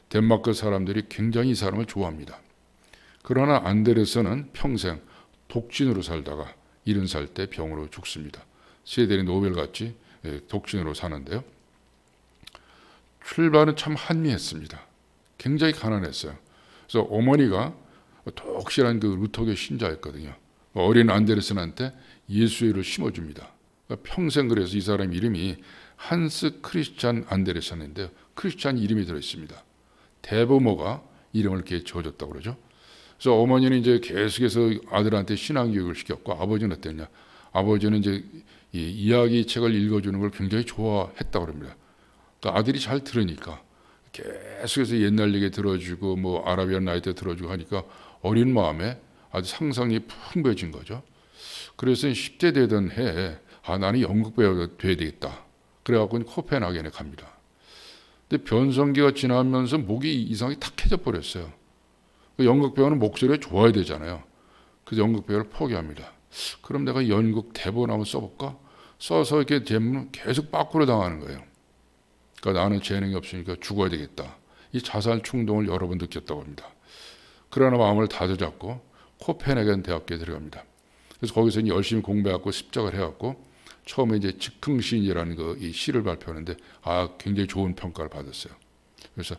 덴마크 사람들이 굉장히 이 사람을 좋아합니다. 그러나 안데르센은 평생 독진으로 살다가 70살 때 병으로 죽습니다. 스웨덴의 노벨같이 독진으로 사는데요. 출발은 참 한미했습니다. 굉장히 가난했어요. 그래서 어머니가 독실한 루터교 신자였거든요. 어린 안데르센한테 예수의를 심어줍니다. 그러니까 평생 그래서 이 사람 이름이 한스 크리스찬 안데르센인데요. 크리스찬 이름이 들어있습니다. 대부모가 이름을 이렇게 지어줬다고 그러죠. 그래서 어머니는 이제 계속해서 아들한테 신앙교육을 시켰고 아버지는 어땠냐? 아버지는 이제 이 이야기 책을 읽어주는 걸 굉장히 좋아했다고 합니다. 그러니까 아들이 잘 들으니까 계속해서 옛날 얘기 들어주고 뭐 아라비안 나이트 들어주고 하니까 어린 마음에 아주 상상이 풍부해진 거죠. 그래서 10대 되던 해에 나는 연극 배우가 돼야 되겠다. 그래갖고 코펜하겐에 갑니다. 근데 변성기가 지나면서 목이 이상하게 탁해져 버렸어요. 연극 배우는 목소리가 좋아야 되잖아요. 그래서 연극 배우를 포기합니다. 그럼 내가 연극 대본 한번 써볼까? 써서 이렇게 되면 계속 빠꾸로 당하는 거예요. 그러니까 나는 재능이 없으니까 죽어야 되겠다. 이 자살 충동을 여러 번 느꼈다고 합니다. 그러나 마음을 다져잡고 코펜하겐 대학교에 들어갑니다. 그래서 거기서 열심히 공부해갖고 습작을 해갖고 처음에 이제 즉흥시인이라는 이 시를 발표하는데 굉장히 좋은 평가를 받았어요. 그래서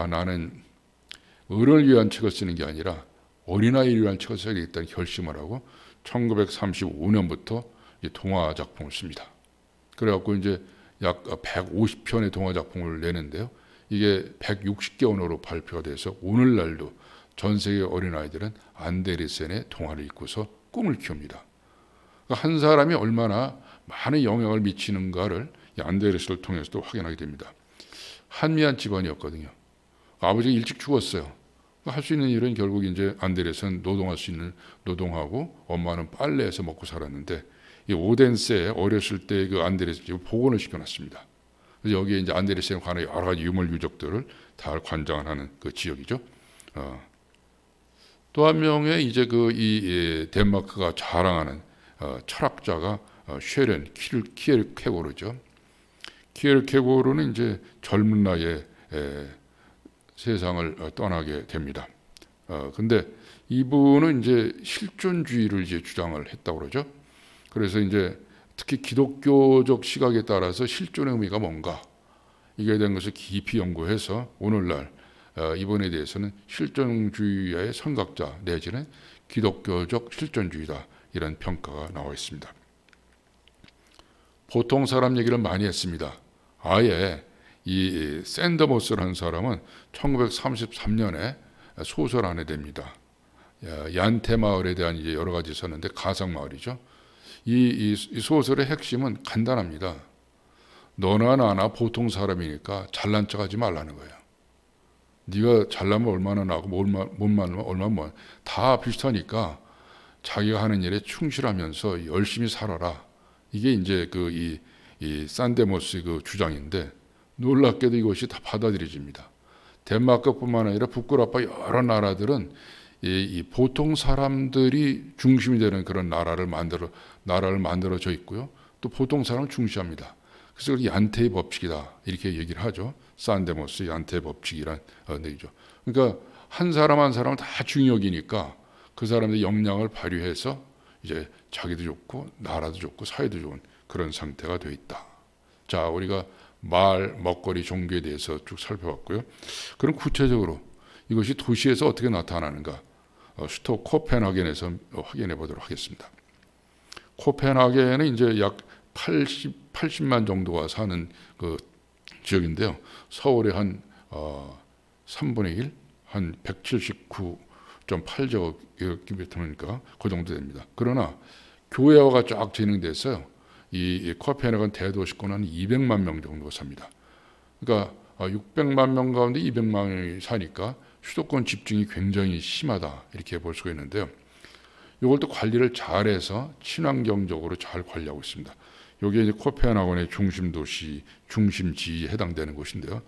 나는 을을 위한 책을 쓰는 게 아니라 어린아이를 위한 책을 써야 되겠다는 결심을 하고 1935년부터 동화 작품을 씁니다. 그래갖고 이제 약 150편의 동화 작품을 내는데요. 이게 160개 언어로 발표가 돼서 오늘날도 전 세계 어린아이들은 안데르센의 동화를 읽고서 꿈을 키웁니다. 그러니까 한 사람이 얼마나 많은 영향을 미치는가를 이 안데르센을 통해서도 확인하게 됩니다. 한미한 집안이었거든요. 아버지가 일찍 죽었어요. 할 수 있는 일은 결국 이제 안데르센 노동할 수 있는 노동하고 엄마는 빨래해서 먹고 살았는데 이 오덴세에 어렸을 때 안데르센 집을 복원을 시켜놨습니다. 그래서 여기에 이제 안데르센에 관한 여러 가지 유물 유적들을 다 관장하는 지역이죠. 또 한 명의 이제 이 덴마크가 자랑하는 철학자가 쉐렌 키엘케고르죠. 키에르케고르는 이제 젊은 나이에 세상을 떠나게 됩니다. 근데 이분은 이제 실존주의를 이제 주장을 했다고 그러죠. 그래서 이제 특히 기독교적 시각에 따라서 실존의 의미가 뭔가 이게 된 것을 깊이 연구해서 오늘날 이번에 대해서는 실존주의의 선각자 내지는 기독교적 실존주의다 이런 평가가 나와 있습니다. 보통 사람 얘기를 많이 했습니다. 아예 이 샌더모스라는 사람은 1933년에 소설 안에 됩니다. 얀테 마을에 대한 이제 여러 가지 썼는데 가상 마을이죠. 이 소설의 핵심은 간단합니다. 너나 나나 보통 사람이니까 잘난 척하지 말라는 거예요. 네가 잘나면 얼마나 나고 못 많으면 얼마나 다 비슷하니까 자기가 하는 일에 충실하면서 열심히 살아라. 이게 이제 이 산데모스의 그 주장인데 놀랍게도 이것이 다 받아들여집니다. 덴마크뿐만 아니라 북유럽과 여러 나라들은 이 보통 사람들이 중심이 되는 그런 나라를 만들어져 있고요. 또 보통 사람을 중시합니다. 그래서 그게 얀테의 법칙이다 이렇게 얘기를 하죠. 산데모스 얀테의 법칙이란 얘기죠. 그러니까 한 사람 한 사람은 다 중요기니까 그 사람의 역량을 발휘해서 이제 자기도 좋고 나라도 좋고 사회도 좋은 그런 상태가 되어 있다. 자, 우리가 말, 먹거리, 종교에 대해서 쭉 살펴봤고요. 그럼 구체적으로 이것이 도시에서 어떻게 나타나는가? 수도 코펜하겐에서 확인해 보도록 하겠습니다. 코펜하겐은 이제 약 80만 정도가 사는 그 지역인데요. 서울의 한 3분의 1, 한 179.8제곱킬로미터니까 그 정도 됩니다. 그러나 교회화가 쫙 진행됐어요. 이 코펜하겐 대도시권은 한 200만 명 정도 삽니다. 그러니까 600만 명 가운데 200만 명이 사니까 수도권 집중이 굉장히 심하다 이렇게 볼 수가 있는데요. 이걸 또 관리를 잘해서 친환경적으로 잘 관리하고 있습니다. 이게 이제 코펜하겐의 중심 도시, 중심지에 해당되는 곳인데요.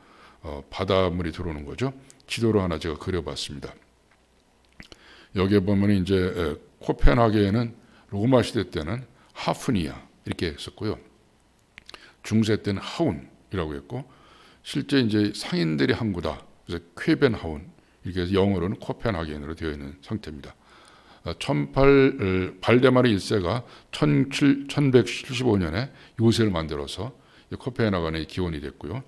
바닷물이 들어오는 거죠. 지도로 하나 제가 그려봤습니다. 여기에 보면 이제 코펜하겐은 로마 시대 때는 하프니아 이렇게 했었고요. 중세 때는 하운이라고 했고, 실제 이제 상인들의 항구다. 그래서 쾌벤하운 이렇게 해서 영어로는 코펜하겐으로 되어 있는 상태입니다. 발데마르 1세가 1175년에 요새를 만들어서 코펜하겐의 기원이 됐고요.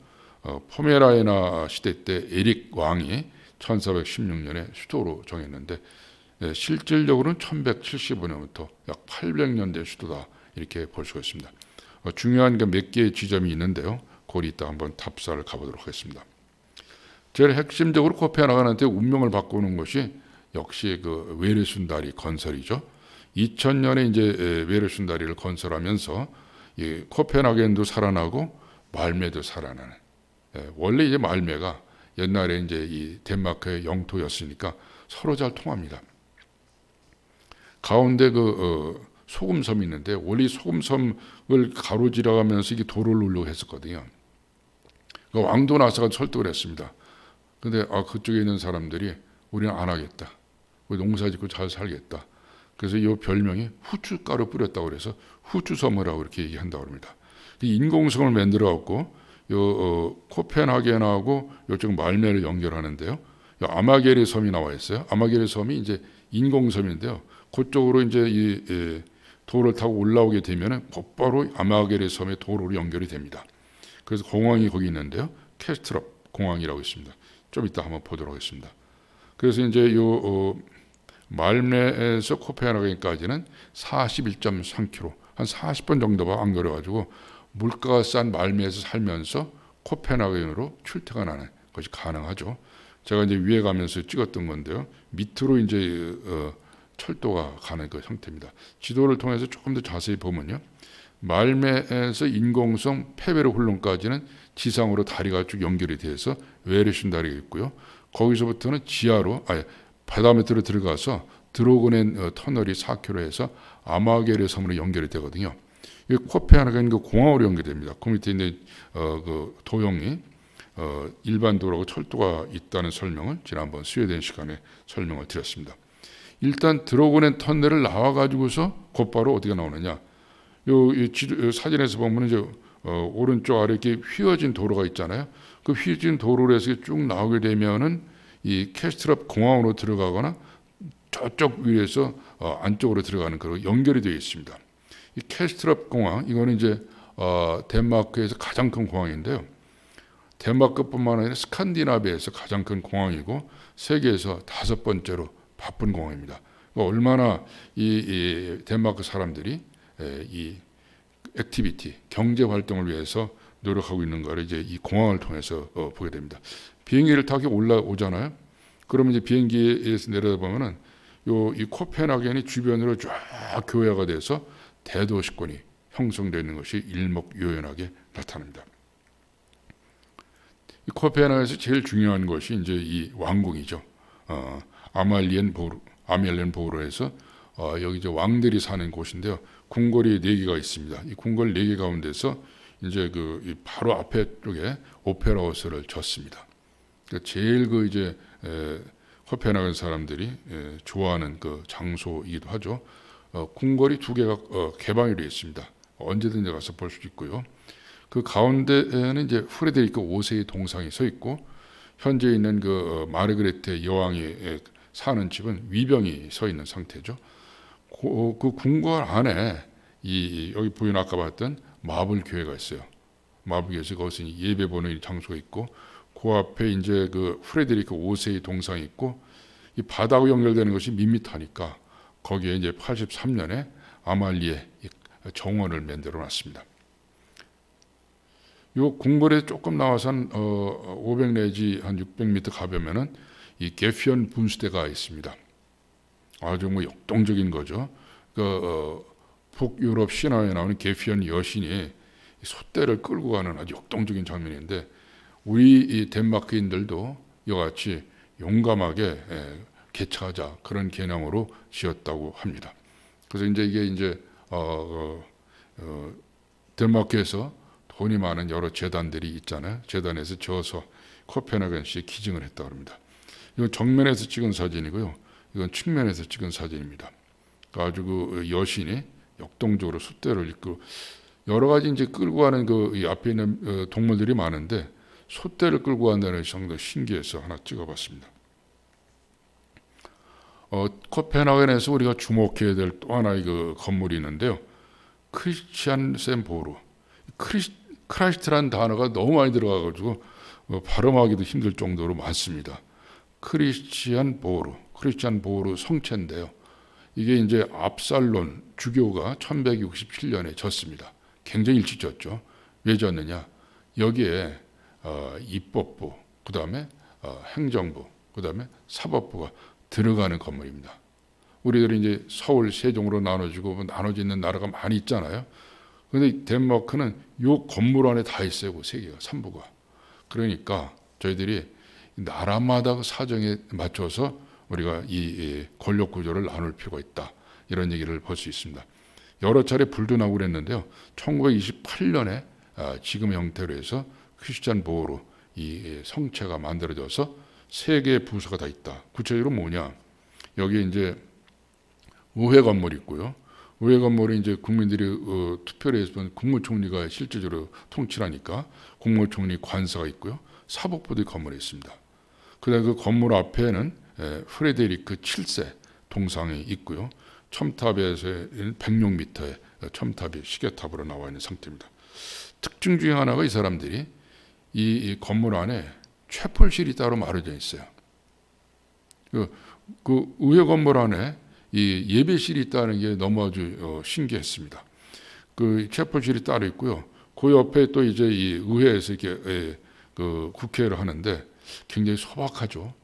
포메라이나 시대 때 에릭 왕이 1416년에 수도로 정했는데 실질적으로는 1175년부터 약 800년 된 수도다 이렇게 볼 수가 있습니다. 중요한 몇 개의 지점이 있는데요. 그걸 이따 한번 답사를 가보도록 하겠습니다. 제일 핵심적으로 코펜하겐한테 운명을 바꾸는 것이 역시 그 웨르순다리 건설이죠. 2000년에 이제 웨르순다리를 건설하면서 이 코펜하겐도 살아나고 말메도 살아나는. 원래 이제 말메가 옛날에 이제 이 덴마크의 영토였으니까 서로 잘 통합니다. 가운데 그 소금섬이 있는데 원래 소금섬을 가로지나가면서 이게 도로를 누르려고 했었거든요. 그러니까 왕도 나사가 설득을 했습니다. 근데 그쪽에 있는 사람들이 우리는 안 하겠다. 우리 농사 짓고 잘 살겠다. 그래서 이 별명이 후추가루 뿌렸다고 그래서 후추섬이라고 이렇게 얘기한다고 합니다. 인공섬을 만들어 갖고 코펜하겐하고 이쪽 말메를 연결하는데요. 아마게르 섬이 나와 있어요. 아마게르 섬이 이제 인공섬인데요. 그쪽으로 이제 이 도로를 타고 올라오게 되면은 곧바로 아마게르 섬의 도로로 연결이 됩니다. 그래서 공항이 거기 있는데요. 캐스트럽 공항이라고 있습니다. 좀 이따 한번 보도록 하겠습니다. 그래서 이제 말메에서 코펜하겐까지는 41.3km, 한 40분 정도가 안 걸려가지고 물가가 싼 말메에서 살면서 코펜하겐으로 출퇴근하는 것이 가능하죠. 제가 이제 위에 가면서 찍었던 건데요. 밑으로 이제 철도가 가는 그 형태입니다. 지도를 통해서 조금 더 자세히 보면요. 말메에서 인공섬 페베르 훌론까지는 지상으로 다리가 쭉 연결이 돼서 웨르슌다리가 있고요. 거기서부터는 지하로 바다 밑으로 들어가서 드로그넨 터널이 4km에서 아마게르 섬으로 연결이 되거든요. 이 코펜하겐 그 공항으로 연결됩니다. 그 밑에 있는 그 도형이 일반 도로하고 철도가 있다는 설명을 지난번 스웨덴 시간에 설명을 드렸습니다. 일단 드로그넨 터널을 나와 가지고서 곧바로 어디가 나오느냐? 요 사진에서 보면 이제 오른쪽 아래 이렇게 휘어진 도로가 있잖아요. 그 휘어진 도로로 해서 쭉 나오게 되면은 이 캐스트럽 공항으로 들어가거나 저쪽 위에서 안쪽으로 들어가는 그런 연결이 되어 있습니다. 이 캐스트럽 공항, 이거는 이제 덴마크에서 가장 큰 공항인데요. 덴마크뿐만 아니라 스칸디나비아에서 가장 큰 공항이고 세계에서 5번째로 바쁜 공항입니다. 얼마나 이 덴마크 사람들이 이 액티비티, 경제 활동을 위해서 노력하고 있는가를 이제 이 공항을 통해서 보게 됩니다. 비행기를 타고 올라오잖아요. 그러면 이제 비행기에서 내려다보면은 이 코펜하겐이 주변으로 쫙 교회가 돼서 대도시권이 형성되어 있는 것이 일목요연하게 나타납니다. 이 코펜하겐에서 제일 중요한 것이 이제 이 왕궁이죠. 아멜리엔보르에서 여기 이제 왕들이 사는 곳인데요. 궁궐이 4개가 있습니다. 이 궁궐 4개 가운데서 이제 바로 앞에 쪽에 오페라 하우스를 졌습니다. 그러니까 제일 이제 코펜하겐 사람들이 좋아하는 그 장소이기도 하죠. 궁궐이 2개가 개방이 되어 있습니다. 언제든지 가서 볼 수 있고요. 그 가운데에는 이제 프레데리크 5세의 동상이 서 있고 현재 있는 마르그레테 여왕이 사는 집은 위병이 서 있는 상태죠. 그 궁궐 안에 여기 보이는 아까 봤던 마블 교회가 있어요. 마블 교회에서 거기서 예배 보는 장소가 있고 그 앞에 이제 프레데리크 5세의 동상이 있고 이 바다하고 연결되는 것이 밋밋하니까 거기에 이제 83년에 아말리에 정원을 만들어 놨습니다. 요 궁궐에 조금 나와서 한 500 내지 한 600m 가보면은 이 게피언 분수대가 있습니다. 아주 역동적인 거죠. 북유럽 신화에 나오는 게피언 여신이 솥대를 끌고 가는 아주 역동적인 장면인데 우리 이 덴마크인들도 이와 같이 용감하게 개최하자 그런 개념으로 지었다고 합니다. 그래서 이게 덴마크에서 돈이 많은 여러 재단들이 있잖아요. 재단에서 저어서 코펜하겐시에 기증을 했다고 합니다. 이건 정면에서 찍은 사진이고요. 이건 측면에서 찍은 사진입니다. 아주 여신이 역동적으로 숫대를 이끌고 여러 가지 이제 끌고 가는 이 앞에 있는 동물들이 많은데 숫대를 끌고 간다는 것이 상당히 신기해서 하나 찍어봤습니다. 코펜하겐에서 우리가 주목해야 될 또 하나의 건물이 있는데요. 크리스티안 셈보르. 크라이스트라는 단어가 너무 많이 들어가가지고 발음하기도 힘들 정도로 많습니다. 크리스티안 보르 성체인데요. 이게 이제 압살론 주교가 1167년에 졌습니다. 굉장히 일찍 졌죠. 왜 졌느냐? 여기에 입법부, 그 다음에 행정부, 그 다음에 사법부가 들어가는 건물입니다. 우리들이 이제 서울, 세종으로 나눠지고 나눠지는 나라가 많이 있잖아요. 그런데 덴마크는 이 건물 안에 다 있어요. 그 3개가, 3부가. 그러니까 저희들이 나라마다 사정에 맞춰서 우리가 이 권력 구조를 나눌 필요가 있다. 이런 얘기를 볼 수 있습니다. 여러 차례 불도 나고 그랬는데요. 1928년에 지금 형태로 해서 크리스찬 보호로 이 성체가 만들어져서 3개의 부서가 다 있다. 구체적으로 뭐냐? 여기 이제 의회 건물이 있고요. 의회 건물이 이제 국민들이 투표를 해서 국무총리가 실질적으로 통치하니까 국무총리 관사가 있고요. 사법부도 건물에 있습니다. 그다음에 그 건물 앞에는 프레데리크 7세 동상이 있고요. 첨탑에서는 106m의 첨탑이 시계탑으로 나와 있는 상태입니다. 특징 중에 하나가 이 사람들이 이 건물 안에 채플실이 따로 마련되어 있어요. 그 의회 건물 안에 이 예배실이 있다는 게 너무 아주 신기했습니다. 그 채플실이 따로 있고요. 그 옆에 또 이제 이 의회에서 이렇게 국회를 하는데 굉장히 소박하죠.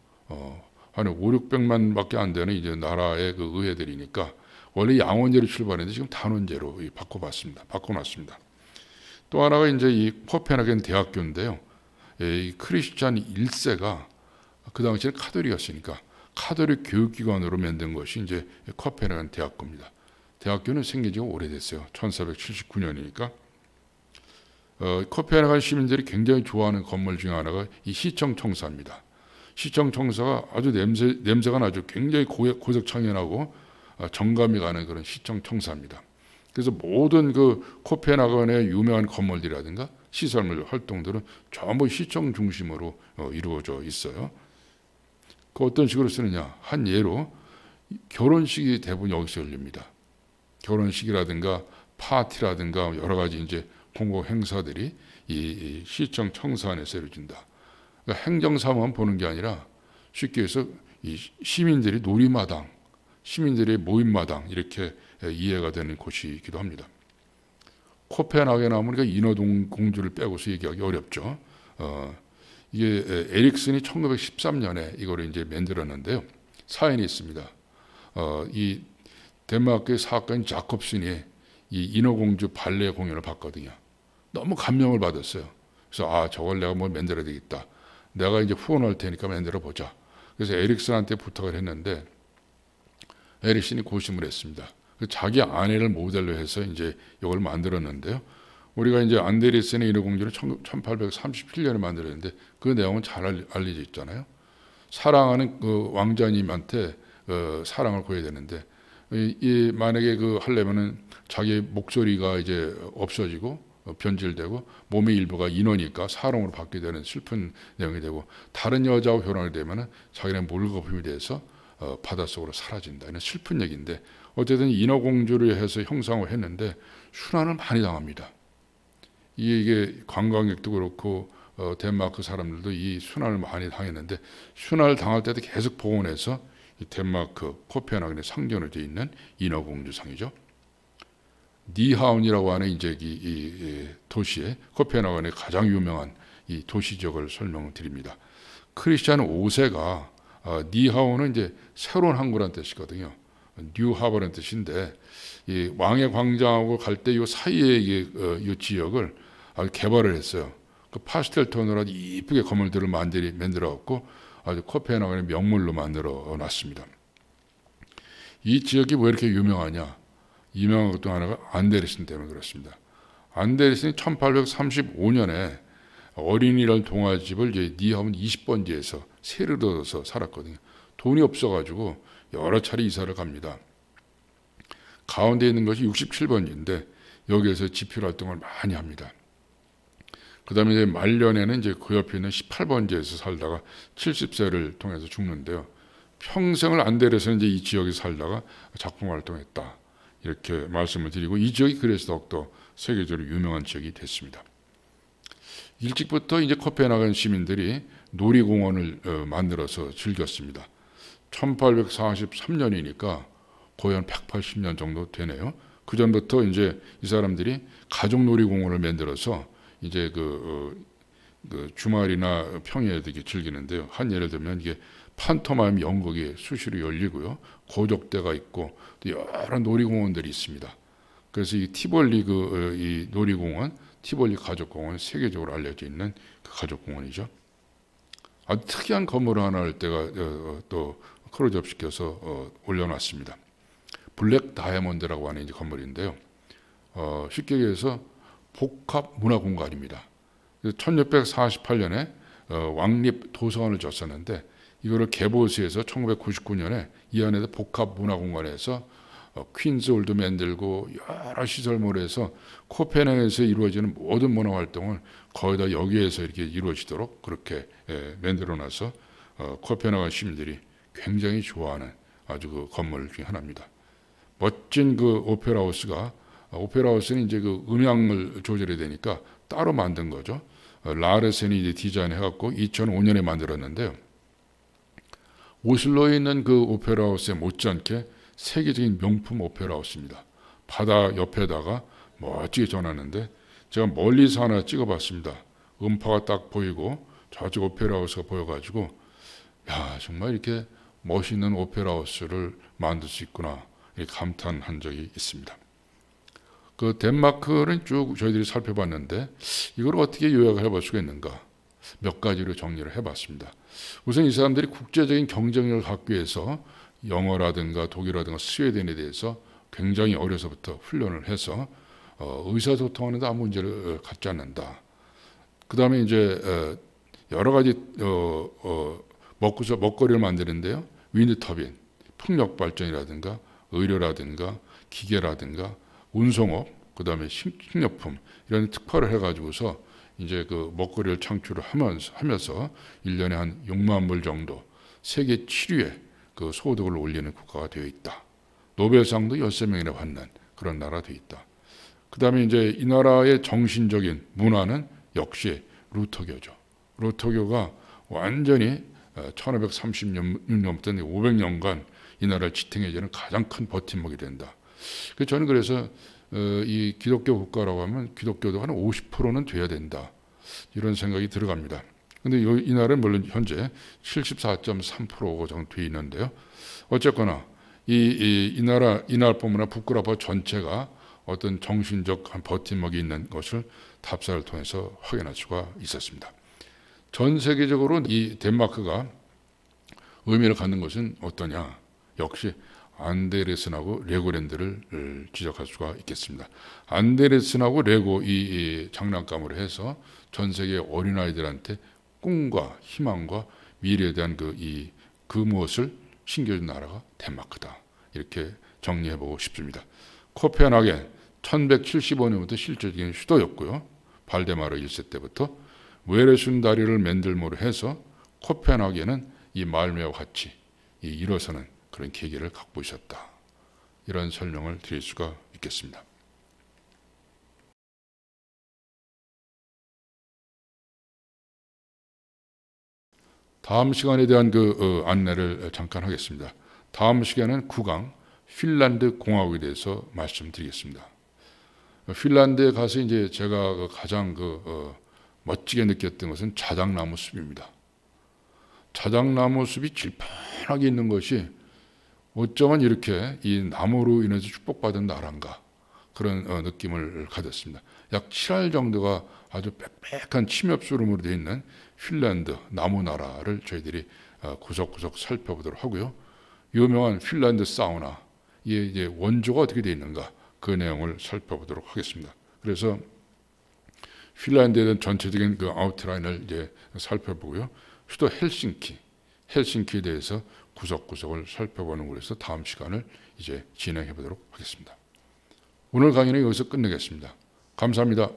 한 500~600만밖에 안 되는 이제 나라의 그 의회들이니까 원래 양원제로 출발했는데 지금 단원제로 바꿔놨습니다. 또 하나가 이제 이 코펜하겐 대학교인데요. 이 크리스찬 1세가 그 당시에는 카톨릭이었으니까 카톨릭 교육기관으로 만든 것이 이제 코펜하겐 대학교입니다. 대학교는 생긴 지가 오래됐어요. 1479년이니까. 코펜하겐 시민들이 굉장히 좋아하는 건물 중에 하나가 이 시청 청사입니다. 시청 청사가 아주 냄새가 나죠. 굉장히 고색창연하고 정감이 가는 그런 시청 청사입니다. 그래서 모든 그 코펜하겐의 유명한 건물들이라든가 시설물 활동들은 전부 시청 중심으로 이루어져 있어요. 그 어떤 식으로 쓰느냐? 한 예로 결혼식이 대부분 여기서 열립니다. 결혼식이라든가 파티라든가 여러 가지 이제 공공 행사들이 이 시청 청사 안에서 이루어진다. 그러니까 행정사만 보는 게 아니라 쉽게 해서 이 시민들이 놀이마당, 시민들의 모임마당 이렇게 이해가 되는 곳이기도 합니다. 코펜하겐 하면 우리가 인어공주를 빼고서 얘기하기 어렵죠. 이게 에릭슨이 1913년에 이거를 이제 만들었는데요. 사연이 있습니다. 이 덴마크의 사학가인 자콥슨이 이 인어공주 발레 공연을 봤거든요. 너무 감명을 받았어요. 그래서 저걸 내가 뭘 만들어야 되겠다. 내가 이제 후원할 테니까 만들어 보자. 그래서 에릭슨한테 부탁을 했는데 에릭슨이 고심을 했습니다. 자기 아내를 모델로 해서 이제 이걸 만들었는데요. 우리가 이제 안데르센의 인어공주를 1837년에 만들었는데 그 내용은 잘 알려져 있잖아요. 사랑하는 그 왕자님한테 사랑을 구해야 되는데 만약에 그 하려면은 자기 목소리가 이제 없어지고 변질되고 몸의 일부가 인어니까 사람으로 바뀌게 되는 슬픈 내용이 되고 다른 여자하고 결혼하게 되면은 자기는 몰거품이 돼서 바닷속으로 사라진다. 이런 슬픈 얘기인데 어쨌든 인어공주를 해서 형상을 했는데 순환을 많이 당합니다. 이게 관광객도 그렇고 덴마크 사람들도 이 순환을 많이 당했는데 순환을 당할 때도 계속 복원해서 이 덴마크 코펜하겐에 상존되어 있는 인어공주상이죠. 니하운이라고 하는 이제 이 도시의 코펜하겐의 가장 유명한 이 도시 지역을 설명드립니다. 크리스찬 5세가 니하운은 이제 새로운 항구라는 뜻이거든요. 뉴하버라는 뜻인데 이 왕의 광장하고 갈 때 이 사이에 이 지역을 아주 개발을 했어요. 그 파스텔 톤으로 아주 이쁘게 건물들을 만들어 갖고 아주 코펜하겐의 명물로 만들어 놨습니다. 이 지역이 왜 이렇게 유명하냐? 유명한 것도 하나가 안데르센 때문에 그렇습니다. 안데르센이 1835년에 어린이날 동화집을 이제 니하운 20번지에서 세를 얻어서 살았거든요. 돈이 없어가지고 여러 차례 이사를 갑니다. 가운데 있는 것이 67번지인데 여기에서 집필 활동을 많이 합니다. 그 다음에 이제 말년에는 이제 그 옆에 있는 18번지에서 살다가 70세를 통해서 죽는데요. 평생을 안데르센 이제 이 지역에 살다가 작품 활동했다. 이렇게 말씀을 드리고 이 지역이 그래서 더욱더 세계적으로 유명한 지역이 됐습니다. 일찍부터 이제 코펜하겐 시민들이 놀이공원을 만들어서 즐겼습니다. 1843년이니까 거의 한 180년 정도 되네요. 그 전부터 이제 이 사람들이 가족 놀이공원을 만들어서 이제 그 주말이나 평일에 이렇게 즐기는데요. 한 예를 들면 이게 판토마임 연극이 수시로 열리고요. 고족대가 있고 또 여러 놀이공원들이 있습니다. 그래서 이 티볼리 이 놀이공원, 티볼리 가족공원 세계적으로 알려져 있는 그 가족공원이죠. 아주 특이한 건물을 하나 할 때가 또 크로즈업 시켜서 올려놨습니다. 블랙 다이아몬드라고 하는 이제 건물인데요. 쉽게 얘기해서 복합 문화 공간입니다. 1648년에 왕립 도서관을 줬었는데 이거를 개보수해서 1999년에 이 안에서 복합 문화 공간에서 퀸즈홀도 만들고 여러 시설물에서 코펜하겐에서 이루어지는 모든 문화 활동을 거의 다 여기에서 이렇게 이루어지도록 그렇게 만들어놔서 코펜하겐 시민들이 굉장히 좋아하는 아주 그 건물 중에 하나입니다. 멋진 그 오페라하우스는 이제 그 음향을 조절해야 되니까 따로 만든 거죠. 라르센이 이제 디자인해갖고 2005년에 만들었는데요. 오슬로에 있는 그 오페라하우스에 못지않게 세계적인 명품 오페라하우스입니다. 바다 옆에다가 멋지게 전하는데 제가 멀리서 하나 찍어봤습니다. 음파가 딱 보이고 저쪽 오페라하우스가 보여가지고 야 정말 이렇게 멋있는 오페라하우스를 만들 수 있구나 이렇게 감탄한 적이 있습니다. 그 덴마크는 쭉 저희들이 살펴봤는데 이걸 어떻게 요약을 해볼 수가 있는가 몇 가지로 정리를 해봤습니다. 우선 이 사람들이 국제적인 경쟁력을 갖기 위해서 영어라든가 독일어라든가 스웨덴에 대해서 굉장히 어려서부터 훈련을 해서 의사소통하는 데 아무 문제를 갖지 않는다. 그 다음에 이제 여러 가지 먹거리를 만드는데요. 윈드터빈, 풍력 발전이라든가 의료라든가 기계라든가 운송업, 그다음에 식료품 이런 특화를 해가지고서 이제 그 먹거리를 창출을 하면서 1년에 한 6만 불 정도 세계 7위에 그 소득을 올리는 국가가 되어 있다. 노벨상도 13명이나 받는 그런 나라가 되어 있다. 그다음에 이제 이 나라의 정신적인 문화는 역시 루터교죠. 루터교가 완전히 1536년부터 500년간 이 나라를 지탱해주는 가장 큰 버팀목이 된다. 저는 그래서 이 기독교 국가라고 하면 기독교도 한 50%는 돼야 된다. 이런 생각이 들어갑니다. 근데 이 나라는 물론 현재 74.3% 정도 돼 있는데요. 어쨌거나 이 나라뿐만 아니라 북구라파 전체가 어떤 정신적 한 버팀목이 있는 것을 답사를 통해서 확인할 수가 있었습니다. 전 세계적으로 이 덴마크가 의미를 갖는 것은 어떠냐? 역시 안데르센하고 레고랜드를 지적할 수가 있겠습니다. 안데르센하고 레고 이 장난감으로 해서 전 세계 어린아이들한테 꿈과 희망과 미래에 대한 그 무엇을 신겨준 나라가 덴마크다. 이렇게 정리해보고 싶습니다. 코펜하겐 1175년부터 실질적인 수도였고요. 발데마르 1세 때부터 외래순 다리를 맨들모로 해서 코펜하겐은 이 말미와 같이 일어서는 그런 계기를 갖고 있었다. 이런 설명을 드릴 수가 있겠습니다. 다음 시간에 대한 안내를 잠깐 하겠습니다. 다음 시간은 9강 핀란드 공화국에 대해서 말씀드리겠습니다. 핀란드에 가서 이제 제가 가장 멋지게 느꼈던 것은 자작나무 숲입니다. 자작나무 숲이 질펀하게 있는 것이 어쩌면 이렇게 이 나무로 인해서 축복받은 나라인가 그런 느낌을 가졌습니다. 약 7할 정도가 아주 빽빽한 침엽수름으로 되어 있는 핀란드 나무 나라를 저희들이 구석구석 살펴보도록 하고요. 유명한 핀란드 사우나 이게 이제 원조가 어떻게 되어 있는가 그 내용을 살펴보도록 하겠습니다. 그래서 핀란드에 대한 전체적인 그 아웃라인을 이제 살펴보고요. 수도 헬싱키에 대해서 구석구석을 살펴보는 것에서 다음 시간을 이제 진행해 보도록 하겠습니다. 오늘 강의는 여기서 끝내겠습니다. 감사합니다.